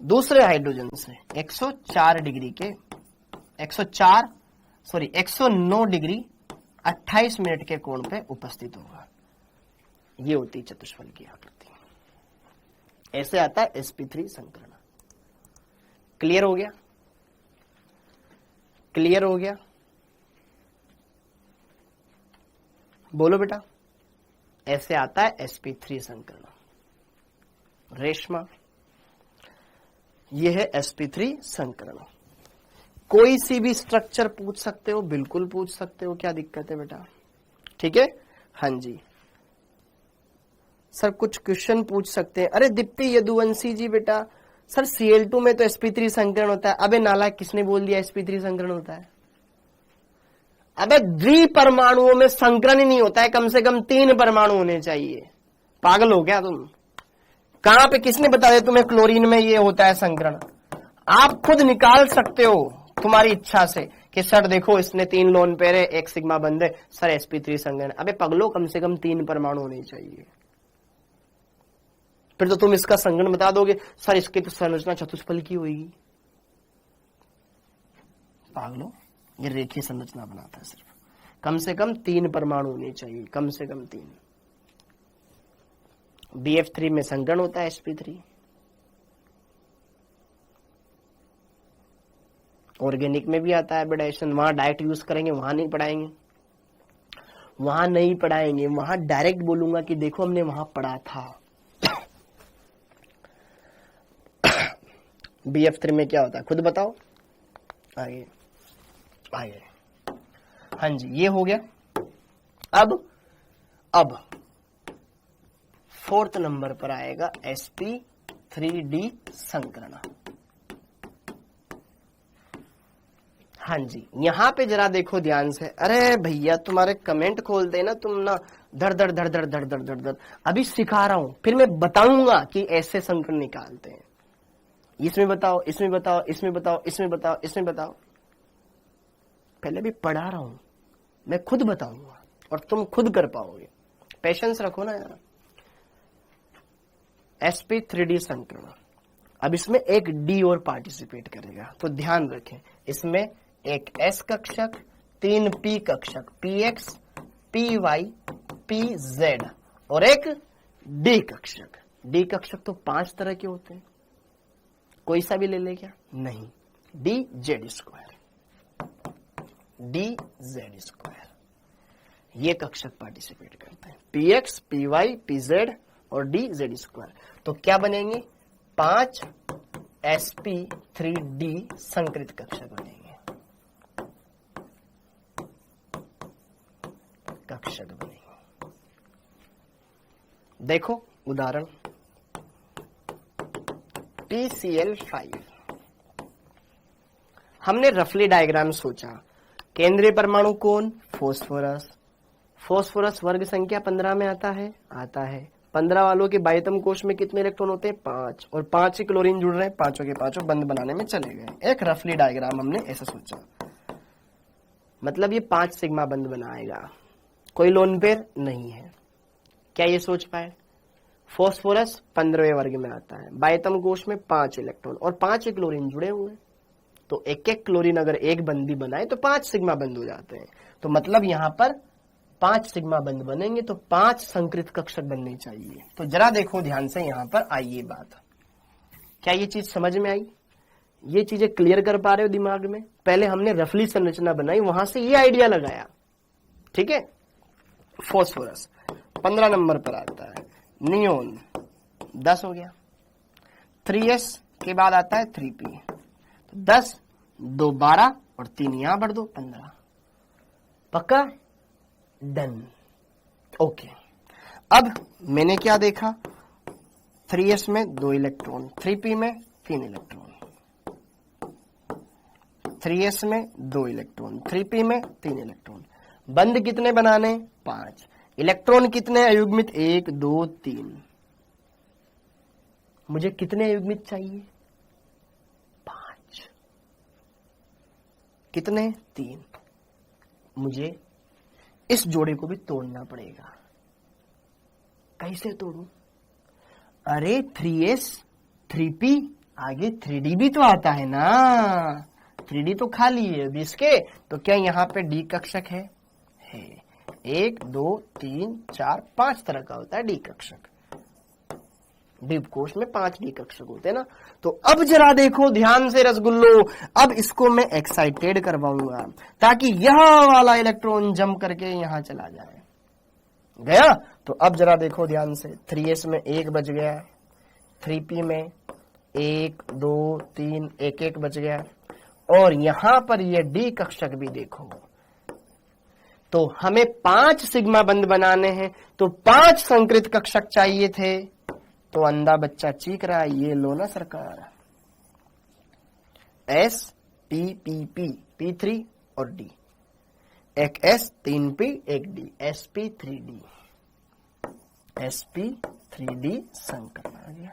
दूसरे हाइड्रोजन से 109 डिग्री 28 मिनट के कोण पे उपस्थित होगा। ये होती है चतुष्फलकीय आकृति। ऐसे आता है sp3 संकरण। क्लियर हो गया, क्लियर हो गया, बोलो बेटा। ऐसे आता है sp3 संकरण। रेशमा, यह है sp3 संकरण। कोई सी भी स्ट्रक्चर पूछ सकते हो, बिल्कुल पूछ सकते हो, क्या दिक्कत है बेटा। ठीक है, हाँ जी सर कुछ क्वेश्चन पूछ सकते हैं। अरे दीप्ति यदुवंशी जी बेटा, सर Cl2 में तो sp3 संकरण होता है। अबे नालायक, किसने बोल दिया sp3 संकरण होता है? अबे द्विपरमाणुओं में संकरण ही नहीं होता है, कम से कम 3 परमाणु होने चाहिए। पागल हो क्या तुम? कहां पे किसने बताया तुम्हें क्लोरीन में ये होता है संकरण? आप खुद निकाल सकते हो तुम्हारी इच्छा से कि सर देखो इसने 3 लोन पेयर है, 1 सिग्मा बंद है, सर sp3 संकरण। अबे पगलो, कम से कम 3 परमाणु होने चाहिए। फिर तो तुम इसका संगठन बता दोगे, सर इसकी तो संरचना चतुष्फल की होगी। पागलो, ये रेखीय संरचना बनाता है सिर्फ। कम से कम 3 परमाणु होने चाहिए, कम से कम 3। BF3 में संकरण होता है sp3। ऑर्गेनिक में भी आता है बेडाइशन, वहां डायरेक्ट यूज करेंगे, वहां नहीं पढ़ाएंगे, वहां नहीं पढ़ाएंगे। वहां डायरेक्ट बोलूंगा कि देखो हमने वहां पढ़ा था। BF3 में क्या होता है खुद बताओ। आगे आगे, हाँ जी ये हो गया। अब 4th नंबर पर आएगा sp3d संकरण। हाँ जी, यहां पे जरा देखो ध्यान से। अरे भैया तुम्हारे कमेंट खोलते हैं ना तुम ना, धड़ धड़ धड़ धड़ धड़ धड़ धड़ धड़। अभी सिखा रहा हूं, फिर मैं बताऊंगा कि ऐसे संकरण निकालते हैं। इसमें बताओ, इसमें बताओ, इसमें बताओ, इसमें बताओ, इसमें बताओ। पहले भी पढ़ा रहा हूं, मैं खुद बताऊंगा और तुम खुद कर पाओगे। पेशेंस रखो ना यार। sp3d संकरण। अब इसमें एक d और पार्टिसिपेट करेगा, तो ध्यान रखें। इसमें एक s कक्षक, 3 p कक्षक, px, py, pz और एक d कक्षक। d कक्षक तो 5 तरह के होते हैं, कोई सा भी ले ले क्या? नहीं, dz², dz², ये कक्षक पार्टिसिपेट करते हैं। px, py, pz और dz²। तो क्या बनेंगे? 5 sp3d संकृत कक्षक बनेंगे। कक्षक बनेंगे। देखो उदाहरण, PCl5। हमने रफली डायग्राम सोचा। केंद्रीय परमाणु कौन? फास्फोरस। फास्फोरस वर्ग संख्या 15 में आता है, 15 वालों के बाह्यतम कोश में कितने इलेक्ट्रॉन होते हैं? 5, और 5 ही क्लोरीन जुड़ रहे हैं, पांचों के पांचों बंद बनाने में चले गए। एक रफली डायग्राम हमने ऐसा सोचा, मतलब ये 5 सिग्मा बंद बनाएगा, कोई लोन पेयर नहीं है। क्या ये सोच पाए? फास्फोरस 15वें वर्ग में आता है, बाह्यतम कोश में 5 इलेक्ट्रॉन और 5 ही क्लोरीन जुड़े हुए, तो एक एक क्लोरीन अगर एक बंदी बनाए तो 5 सिग्मा बंद हो जाते हैं। तो मतलब यहां पर 5 सिग्मा बंद बनेंगे तो 5 संकृत कक्षक बनने चाहिए। तो जरा देखो ध्यान से, यहां पर आइए बात, क्या ये चीज समझ में आई? ये चीजें क्लियर कर पा रहे हो दिमाग में? पहले हमने रफली संरचना बनाई, वहां से ये आइडिया लगाया, ठीक है। फास्फोरस 15 नंबर पर आता है, नियोन 10 हो गया, 3s के बाद आता है 3p, 10, 2 12 और 3 यहां बढ़ दो 15, पक्का, डन, ओके। अब मैंने क्या देखा, 3s में 2 इलेक्ट्रॉन, 3p में 3 इलेक्ट्रॉन, 3s में 2 इलेक्ट्रॉन, 3p में 3 इलेक्ट्रॉन, बंद कितने बनाने? 5, इलेक्ट्रॉन कितने अयुग्मित? 1 2 3, मुझे कितने अयुग्मित चाहिए? 5, कितने? 3, मुझे इस जोड़े को भी तोड़ना पड़ेगा। कैसे तोड़ूं? अरे 3s 3p आगे 3d भी तो आता है ना, 3d तो खाली है अभी इसके, तो क्या यहाँ पे d कक्षक है? 1 2 3 4 5 तरह का होता है d कक्षक, द्वीपकोश में 5 d कक्षक होते हैं ना। तो अब जरा देखो ध्यान से रसगुल्लो, अब इसको मैं एक्साइटेड करवाऊंगा ताकि यह वाला इलेक्ट्रॉन जम करके यहां चला जाए। गया? तो अब जरा देखो ध्यान से, 3s में 1 बच गया, 3p में 1 2 3 1 1 बच गया, और यहां पर ये d कक्षक भी देखो। तो हमें 5 सिग्मा बंद बनाने हैं, तो 5 संकृत कक्षक चाहिए थे। तो अंधा बच्चा चीख रहा है, ये लो ना सरकार, S P P P P3 और D, एक S 3P एक D, sp3d, sp3d संकरण आ गया।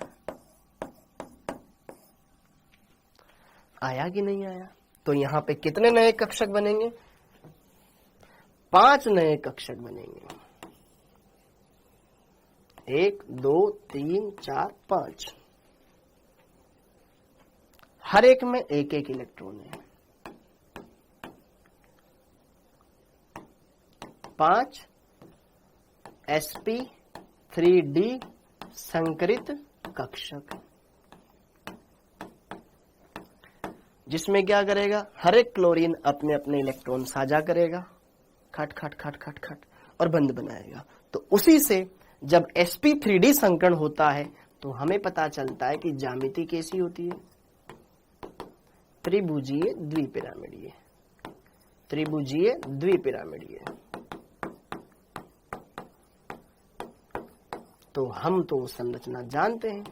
आया कि नहीं आया? तो यहां पे कितने नए कक्षक बनेंगे? 5 नए कक्षक बनेंगे, 1 2 3 4 5, हर एक में 1 1 इलेक्ट्रॉन है। 5 sp3d संकरित कक्षक, जिसमें क्या करेगा, हर एक क्लोरीन अपने अपने इलेक्ट्रॉन साझा करेगा, खट खट खट खट खट, और बंद बनाएगा। तो उसी से जब sp3d संकरण होता है तो हमें पता चलता है कि ज्यामिति कैसी होती है, त्रिभुजीय द्विपिरामिडीय, त्रिभुजीय द्विपिरामिडीय। तो हम तो संरचना जानते हैं,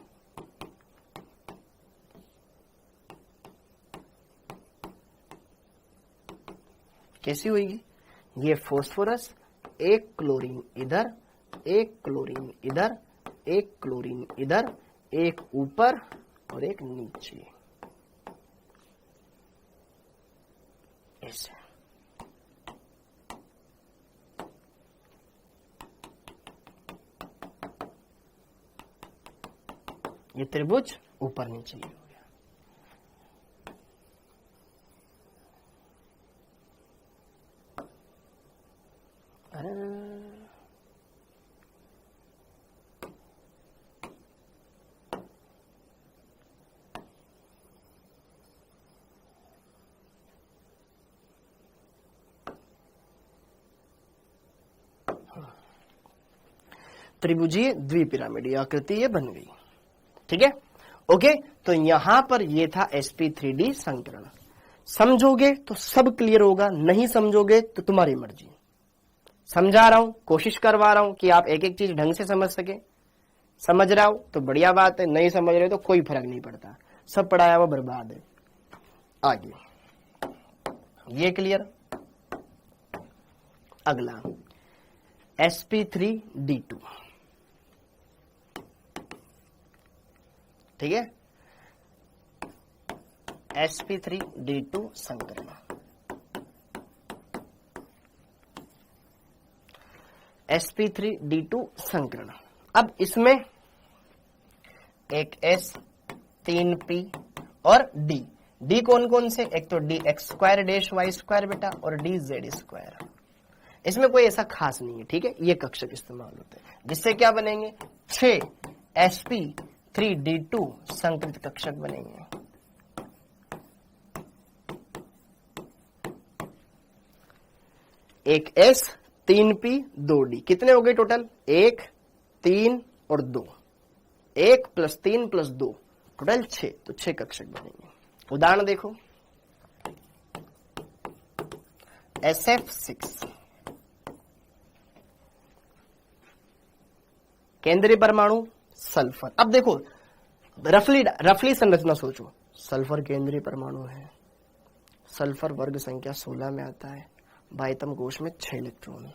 कैसी होगी? ये फास्फोरस, एक क्लोरीन इधर, एक क्लोरीन इधर, एक क्लोरीन इधर, एक ऊपर और एक नीचे, ऐसे। ये त्रिभुज ऊपर नीचे हो गया। त्रिभुजीय द्विपिरामिडीय आकृति ये बन गई, ठीक है, ओके। तो यहां पर ये था sp3d संकरण। समझोगे तो सब क्लियर होगा, नहीं समझोगे तो तुम्हारी मर्जी। समझा रहा हूं, कोशिश करवा रहा हूं कि आप एक एक चीज ढंग से समझ सके। समझ रहा हो तो बढ़िया बात है, नहीं समझ रहे तो कोई फर्क नहीं पड़ता, सब पढ़ाया हुआ बर्बाद है। आगे ये क्लियर। अगला sp3d2, ठीक है, sp3d2 संकरण। sp3d2 संकरण। अब इसमें एक S, 3p और d। d कौन कौन से? एक तो d x square dash y square बेटा, और d z स्क्वायर। इसमें कोई ऐसा खास नहीं है, ठीक है। ये कक्षक इस्तेमाल होते हैं, जिससे क्या बनेंगे 6 sp3d2 संकृत कक्षक बनेंगे। एक s 3p 2d, कितने हो गए टोटल 1 3 और 2, 1 + 3 + 2 टोटल 6, तो 6 कक्षक बनेंगे। उदाहरण देखो SF6 केंद्रीय परमाणु सल्फर। अब देखो रफली संरचना सोचो, सल्फर केंद्रीय परमाणु है, सल्फर वर्ग संख्या 16 में आता है, बाह्यतम कोश में 6 इलेक्ट्रॉन,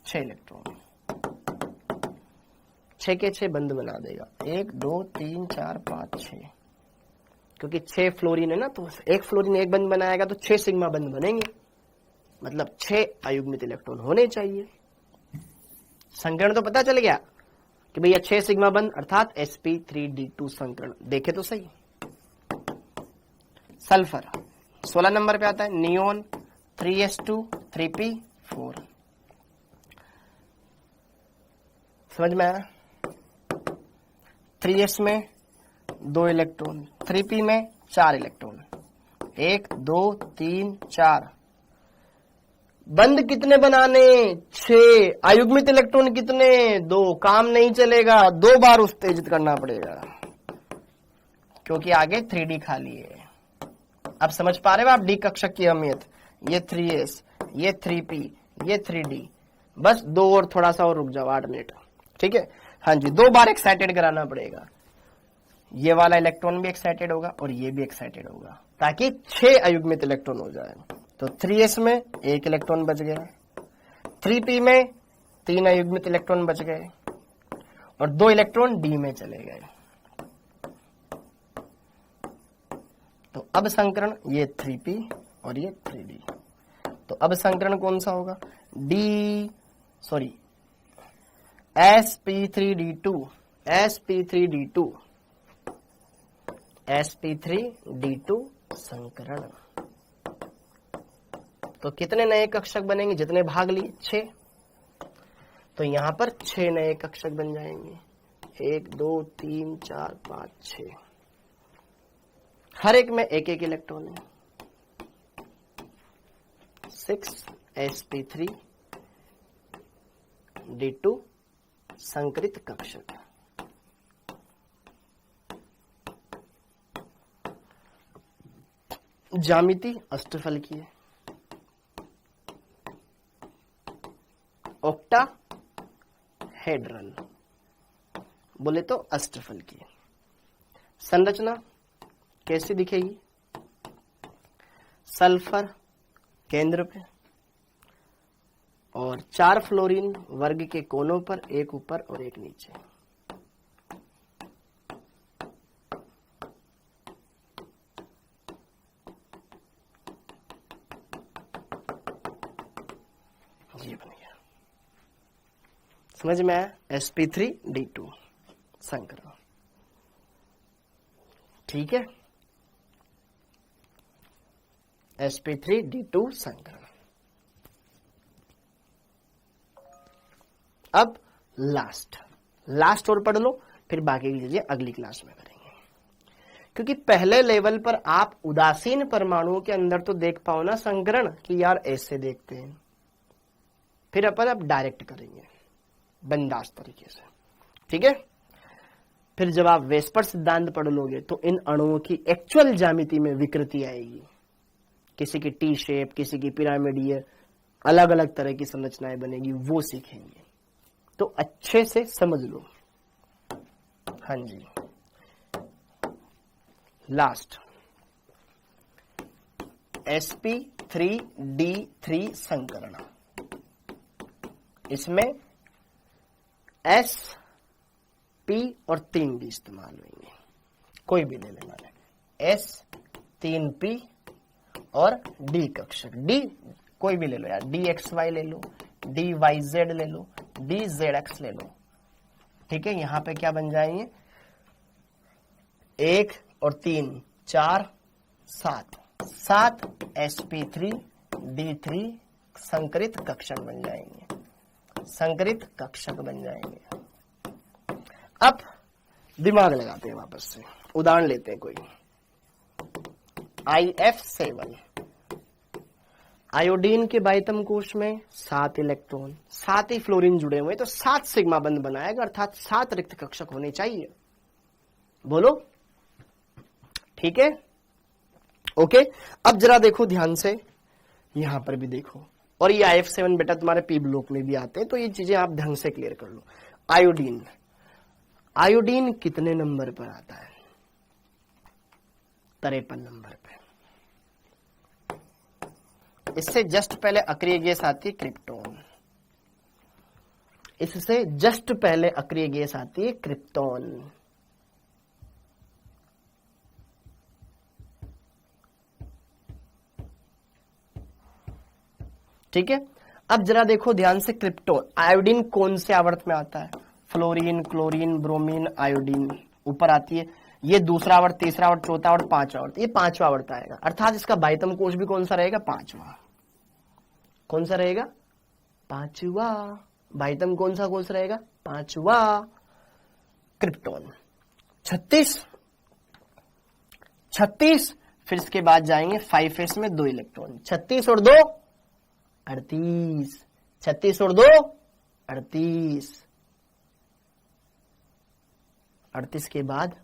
6 इलेक्ट्रॉन, 6 के 6 बंद बना देगा, 1 2 3 4 5 6, क्योंकि 6 फ्लोरीन है ना, तो एक फ्लोरीन एक बंद बनाएगा तो 6 सिग्मा बंद बनेंगे, मतलब 6 अयुग्मित इलेक्ट्रॉन होने चाहिए। संकरण तो पता चल गया कि भैया 6 सिग्मा बंद अर्थात sp3d2 संकरण। देखे तो सही, सल्फर 16 नंबर पे आता है, नियोन 3s2 3p4, समझ में आया। 3s में 2 इलेक्ट्रॉन, 3p में 4 इलेक्ट्रॉन, 1 2 3 4, बंद कितने बनाने 6, अयुग्मित इलेक्ट्रॉन कितने 2, काम नहीं चलेगा, 2 बार उत्तेजित करना पड़ेगा, क्योंकि आगे 3d खाली है। अब समझ पा रहे हो आप डी कक्षक की अहमियत, ये 3s, ये 3p, ये 3d, बस 2 और थोड़ा सा और रुक जाओ 8 मिनट, ठीक है। हाँ जी, 2 बार एक्साइटेड कराना पड़ेगा, ये वाला इलेक्ट्रॉन भी एक्साइटेड होगा और ये भी एक्साइटेड होगा, ताकि 6 अयुग्मित इलेक्ट्रॉन हो जाए। तो 3s में 1 इलेक्ट्रॉन बच गया, 3p में 3 अयुग्मित इलेक्ट्रॉन बच गए और 2 इलेक्ट्रॉन d में चले गए। तो अब संकरण ये 3p और ये 3d, तो अब संकरण कौन सा होगा sp3d2 sp3d2 संकरण। तो कितने नए कक्षक बनेंगे, जितने भाग लिए 6, तो यहां पर 6 नए कक्षक बन जाएंगे, 1 2 3 4 5 6, हर एक में 1 1 इलेक्ट्रॉन है, 6 sp3d2 संकृत कक्षक। ज्यामिति अष्टफल की है, ऑक्टा हेड्रल बोले तो अष्टफल की। संरचना कैसी दिखेगी, सल्फर केंद्र पे और 4 फ्लोरीन वर्ग के कोनों पर, एक ऊपर और एक नीचे। ये बन गया, समझ में आया। sp3d2 संकरण, ठीक है, sp3d2 संकरण। अब लास्ट और पढ़ लो, फिर बाकी की चीजें अगली क्लास में करेंगे, क्योंकि पहले लेवल पर आप उदासीन परमाणुओं के अंदर तो देख पाओ ना संकरण कि यार ऐसे देखते हैं, फिर अपन अब डायरेक्ट करेंगे बंदास तरीके से, ठीक है। फिर जब आप वेस्पर सिद्धांत पढ़ लोगे तो इन अणुओं की एक्चुअल ज्यामिति में विकृति आएगी, किसी की टी शेप, किसी की पिरामिडीय, अलग अलग तरह की संरचनाएं बनेगी, वो सीखेंगे, तो अच्छे से समझ लो। हाँ जी, लास्ट sp3d3 संकरण, इसमें S, P और 3D इस्तेमाल होंगे, कोई भी ले लेना है, S 3P और D कक्षक, D कोई भी ले लो यार, DXY ले लो, DYZ ले लो, DZX ले लो, ठीक है। यहां पे क्या बन जाएंगे, 1 और 3 4 7 sp3 D3 संकरित कक्षक बन जाएंगे, संकरित कक्षक बन जाएंगे। अब दिमाग लगाते हैं वापस से, उदाहरण लेते हैं कोई। IF7, आयोडीन के बाइतम कोश में 7 इलेक्ट्रॉन, 7 ही फ्लोरीन जुड़े हुए, तो 7 सिग्मा बंध बनाएगा, अर्थात 7 रिक्त कक्षक होने चाहिए। बोलो ठीक है, ओके। अब जरा देखो ध्यान से, यहां पर भी देखो, और ये IF7 बेटा तुम्हारे पी ब्लॉक में भी आते हैं, तो ये चीजें आप ढंग से क्लियर कर लो। आयोडीन, आयोडीन कितने नंबर पर आता है? 53 नंबर पे। इससे जस्ट पहले अक्रिय गैस आती है क्रिप्टोन, इससे जस्ट पहले अक्रिय गैस आती है क्रिप्टोन। ठीक है, अब जरा देखो ध्यान से, क्रिप्टोन, आयोडीन कौन से आवर्त में आता है? फ्लोरीन, क्लोरीन, ब्रोमीन, आयोडीन ऊपर आती है। ये दूसरा आवर्त, तीसरा आवर्त, चौथा आवर्त, पांचवा आवर्त, ये पांचवा आवर्त आएगा, अर्थात इसका बाइतम कोश भी कौन सा रहेगा? पांचवा। कौन सा रहेगा? पांचवा। बाइतम कौन सा कोश रहेगा? पांचवा। क्रिप्टोन 36, फिर इसके बाद जाएंगे 5s में 2 इलेक्ट्रॉन, 36 और 2 38, 36 और 2 38, 38 के बाद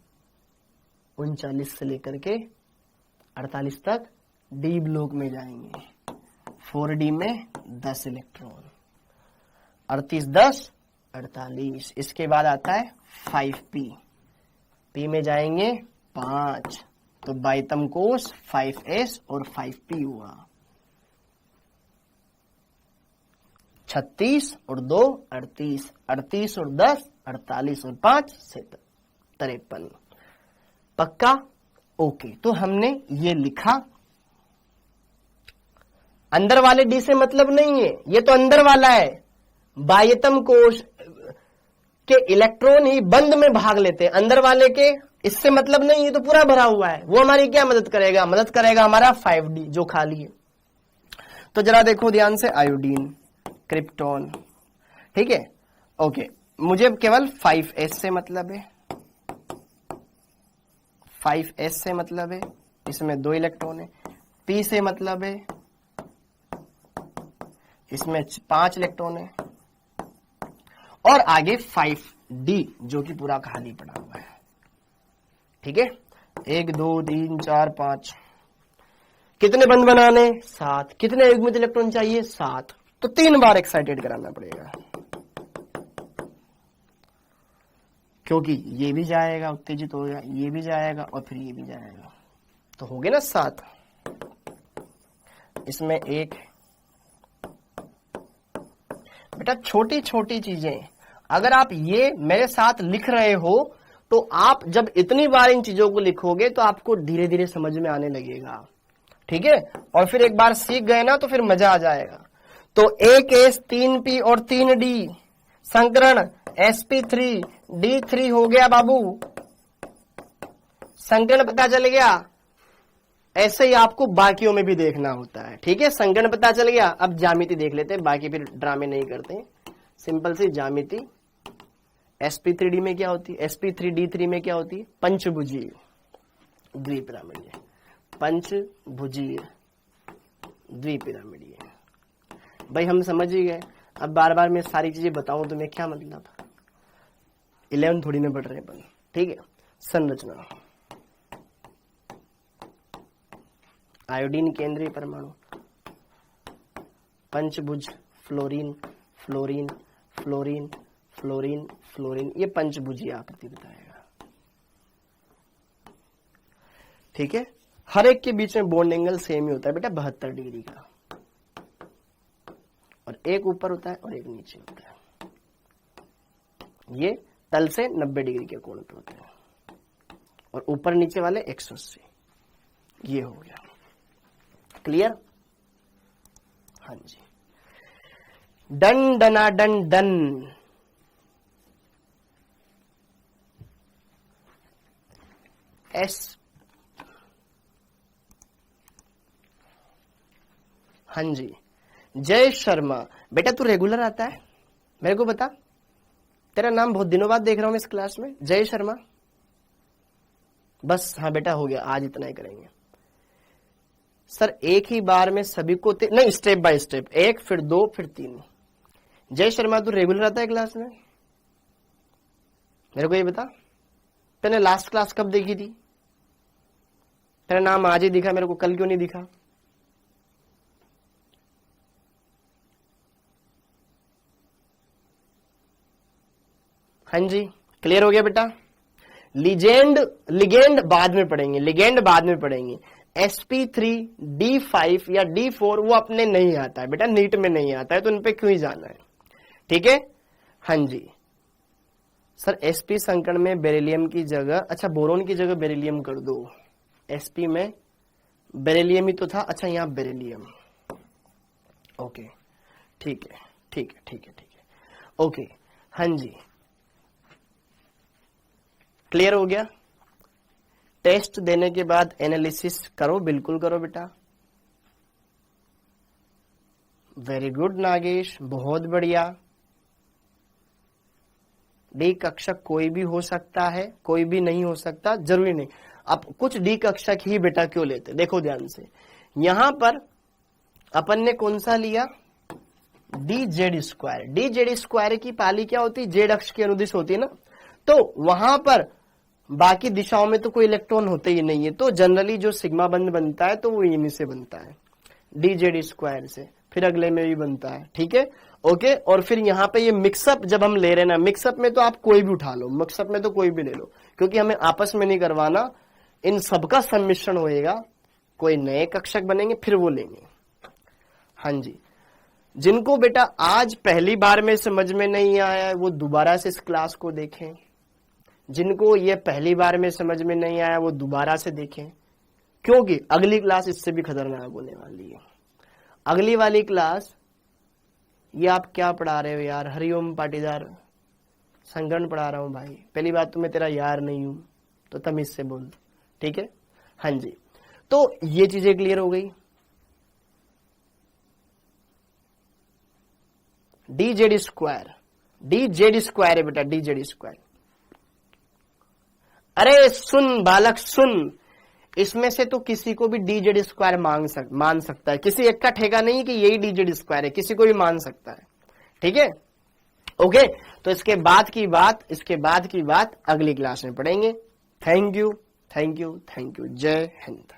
39 से लेकर के 48 तक डी ब्लॉक में जाएंगे, 4D में 10 इलेक्ट्रॉन, 38 10 48। इसके बाद आता है 5p, p में जाएंगे 5, तो बाइतम कोश 5s और 5p हुआ। 36 और 2 38, 38 और 10 48 और 5 53। पक्का? ओके, तो हमने ये लिखा। अंदर वाले डी से मतलब नहीं है, ये तो अंदर वाला है। बाह्यतम कोश के इलेक्ट्रॉन ही बंद में भाग लेते हैं, अंदर वाले के इससे मतलब नहीं, ये तो पूरा भरा हुआ है। वो हमारी क्या मदद करेगा? मदद करेगा हमारा 5D जो खाली है। तो जरा देखो ध्यान से, आयोडीन, क्रिप्टोन, ठीक है, ओके। मुझे केवल 5s से मतलब है, 5s से मतलब है, इसमें 2 इलेक्ट्रॉन है। p से मतलब है, इसमें 5 इलेक्ट्रॉन है, और आगे 5D जो कि पूरा खाली पड़ा हुआ है। ठीक है, 1 2 3 4 5, कितने बंध बनाने? 7। कितने युग्मित इलेक्ट्रॉन चाहिए? 7। तो 3 बार एक्साइटेड कराना पड़ेगा, क्योंकि ये भी जाएगा, उत्तेजित हो गया, ये भी जाएगा और फिर ये भी जाएगा, तो हो गए ना 7। इसमें 1। बेटा छोटी छोटी चीजें अगर आप ये मेरे साथ लिख रहे हो, तो आप जब इतनी बार इन चीजों को लिखोगे तो आपको धीरे धीरे समझ में आने लगेगा। ठीक है, और फिर एक बार सीख गए ना तो फिर मजा आ जाएगा। तो 1s 3p और 3d संकरण sp3 d3 हो गया बाबू, संकरण पता चल गया। ऐसे ही आपको बाकियों में भी देखना होता है। ठीक है, संकरण पता चल गया। अब ज्यामिति देख लेते हैं, बाकी फिर ड्रामे नहीं करते हैं, सिंपल सी ज्यामिति। sp3d में क्या होती है? sp3d3 में क्या होती है? पंचभुजीय द्विपिरामिडीय, पंचभुजीय द्विपिरामिडीय। भाई हम समझ ही गए। अब बार बार मैं सारी चीजें बताऊं तो मैं क्या मतलब, 11 थोड़ी ना पढ़ रहे अपन। ठीक है, संरचना, आयोडीन केंद्रीय परमाणु, पंचभुज, fluorine fluorine fluorine fluorine fluorine, ये पंचभुजीय आकृति बताएगा। ठीक है, हर एक के बीच में बॉन्ड एंगल सेम ही होता है बेटा, 72 डिग्री का, और एक ऊपर होता है और एक नीचे होता है। ये तल से 90 डिग्री के कोण पे होते हैं, और ऊपर नीचे वाले 180। ये हो गया क्लियर? हाँ जी, डन डना डन डन। हाँ जी, जय शर्मा। बेटा तू रेगुलर आता है, मेरे को बता, तेरा नाम बहुत दिनों बाद देख रहा हूं मैं इस क्लास में। जय शर्मा, बस हाँ बेटा हो गया, आज इतना ही करेंगे सर। एक ही बार में सभी को नहीं, स्टेप बाय स्टेप, 1 फिर 2 फिर 3। जय शर्मा तू रेगुलर आता है क्लास में, मेरे को ये बता, तूने लास्ट क्लास कब देखी थी? तेरा नाम आज ही दिखा, मेरे को कल क्यों नहीं दिखा? हाँ जी, क्लियर हो गया बेटा। लिगेंड बाद में पढ़ेंगे, लिगेंड बाद में पढ़ेंगे। sp3 d5 या d4 वो अपने नहीं आता है बेटा, नीट में नहीं आता है, तो उन पे क्यों ही जाना है, ठीक है। हाँ जी सर, sp संकरण में बेरिलियम की जगह, अच्छा बोरोन की जगह बेरिलियम कर दो। sp में बेरिलियम ही तो था, अच्छा यहाँ बेरिलियम, ओके ठीक है ठीक है ठीक है ठीक है, ओके हाँ जी क्लियर हो गया। टेस्ट देने के बाद एनालिसिस करो, बिल्कुल करो बेटा। वेरी गुड नागेश, बहुत बढ़िया। डी कक्षक कोई भी हो सकता है, कोई भी नहीं हो सकता, जरूरी नहीं। अब कुछ डी कक्षक ही बेटा क्यों लेते, देखो ध्यान से। यहां पर अपन ने कौन सा लिया, D Z square. D Z square की पाली क्या होती है, जेड अक्ष की अनुदिश होती है ना, तो वहां पर बाकी दिशाओं में तो कोई इलेक्ट्रॉन होते ही नहीं है, तो जनरली जो सिग्मा बंध बनता है तो वो इन्हीं से बनता है, डी जेड स्क्वायर से, फिर अगले में भी बनता है, ठीक है ओके। और फिर यहाँ पे ये मिक्सअप जब हम ले रहे ना, मिक्सअप में तो आप कोई भी उठा लो, मिक्सअप में तो कोई भी ले लो, क्योंकि हमें आपस में नहीं करवाना, इन सबका सम्मिश्रण होएगा, कोई नए कक्षक बनेंगे फिर वो लेंगे। हाँ जी, जिनको बेटा आज पहली बार में समझ में नहीं आया है वो दोबारा से इस क्लास को देखें, जिनको ये पहली बार में समझ में नहीं आया वो दोबारा से देखें, क्योंकि अगली क्लास इससे भी खतरनाक होने वाली है। अगली वाली क्लास, ये आप क्या पढ़ा रहे हो यार, हरिओम पाटीदार, संगण पढ़ा रहा हूं भाई। पहली बात तो मैं तेरा यार नहीं हूं, तो तमीज से बोल, ठीक है। हाँ जी, तो ये चीजें क्लियर हो गई। D Z square, D Z square है बेटा, डी जेड स्क्वायर। अरे सुन बालक सुन, इसमें से तो किसी को भी डी जेड स्क्वायर मान सकता है, किसी एक का ठेका नहीं कि यही डी जेड स्क्वायर है, किसी को भी मान सकता है, ठीक है ओके। तो इसके बाद की बात अगली क्लास में पढ़ेंगे। Thank you thank you thank you, जय हिंद।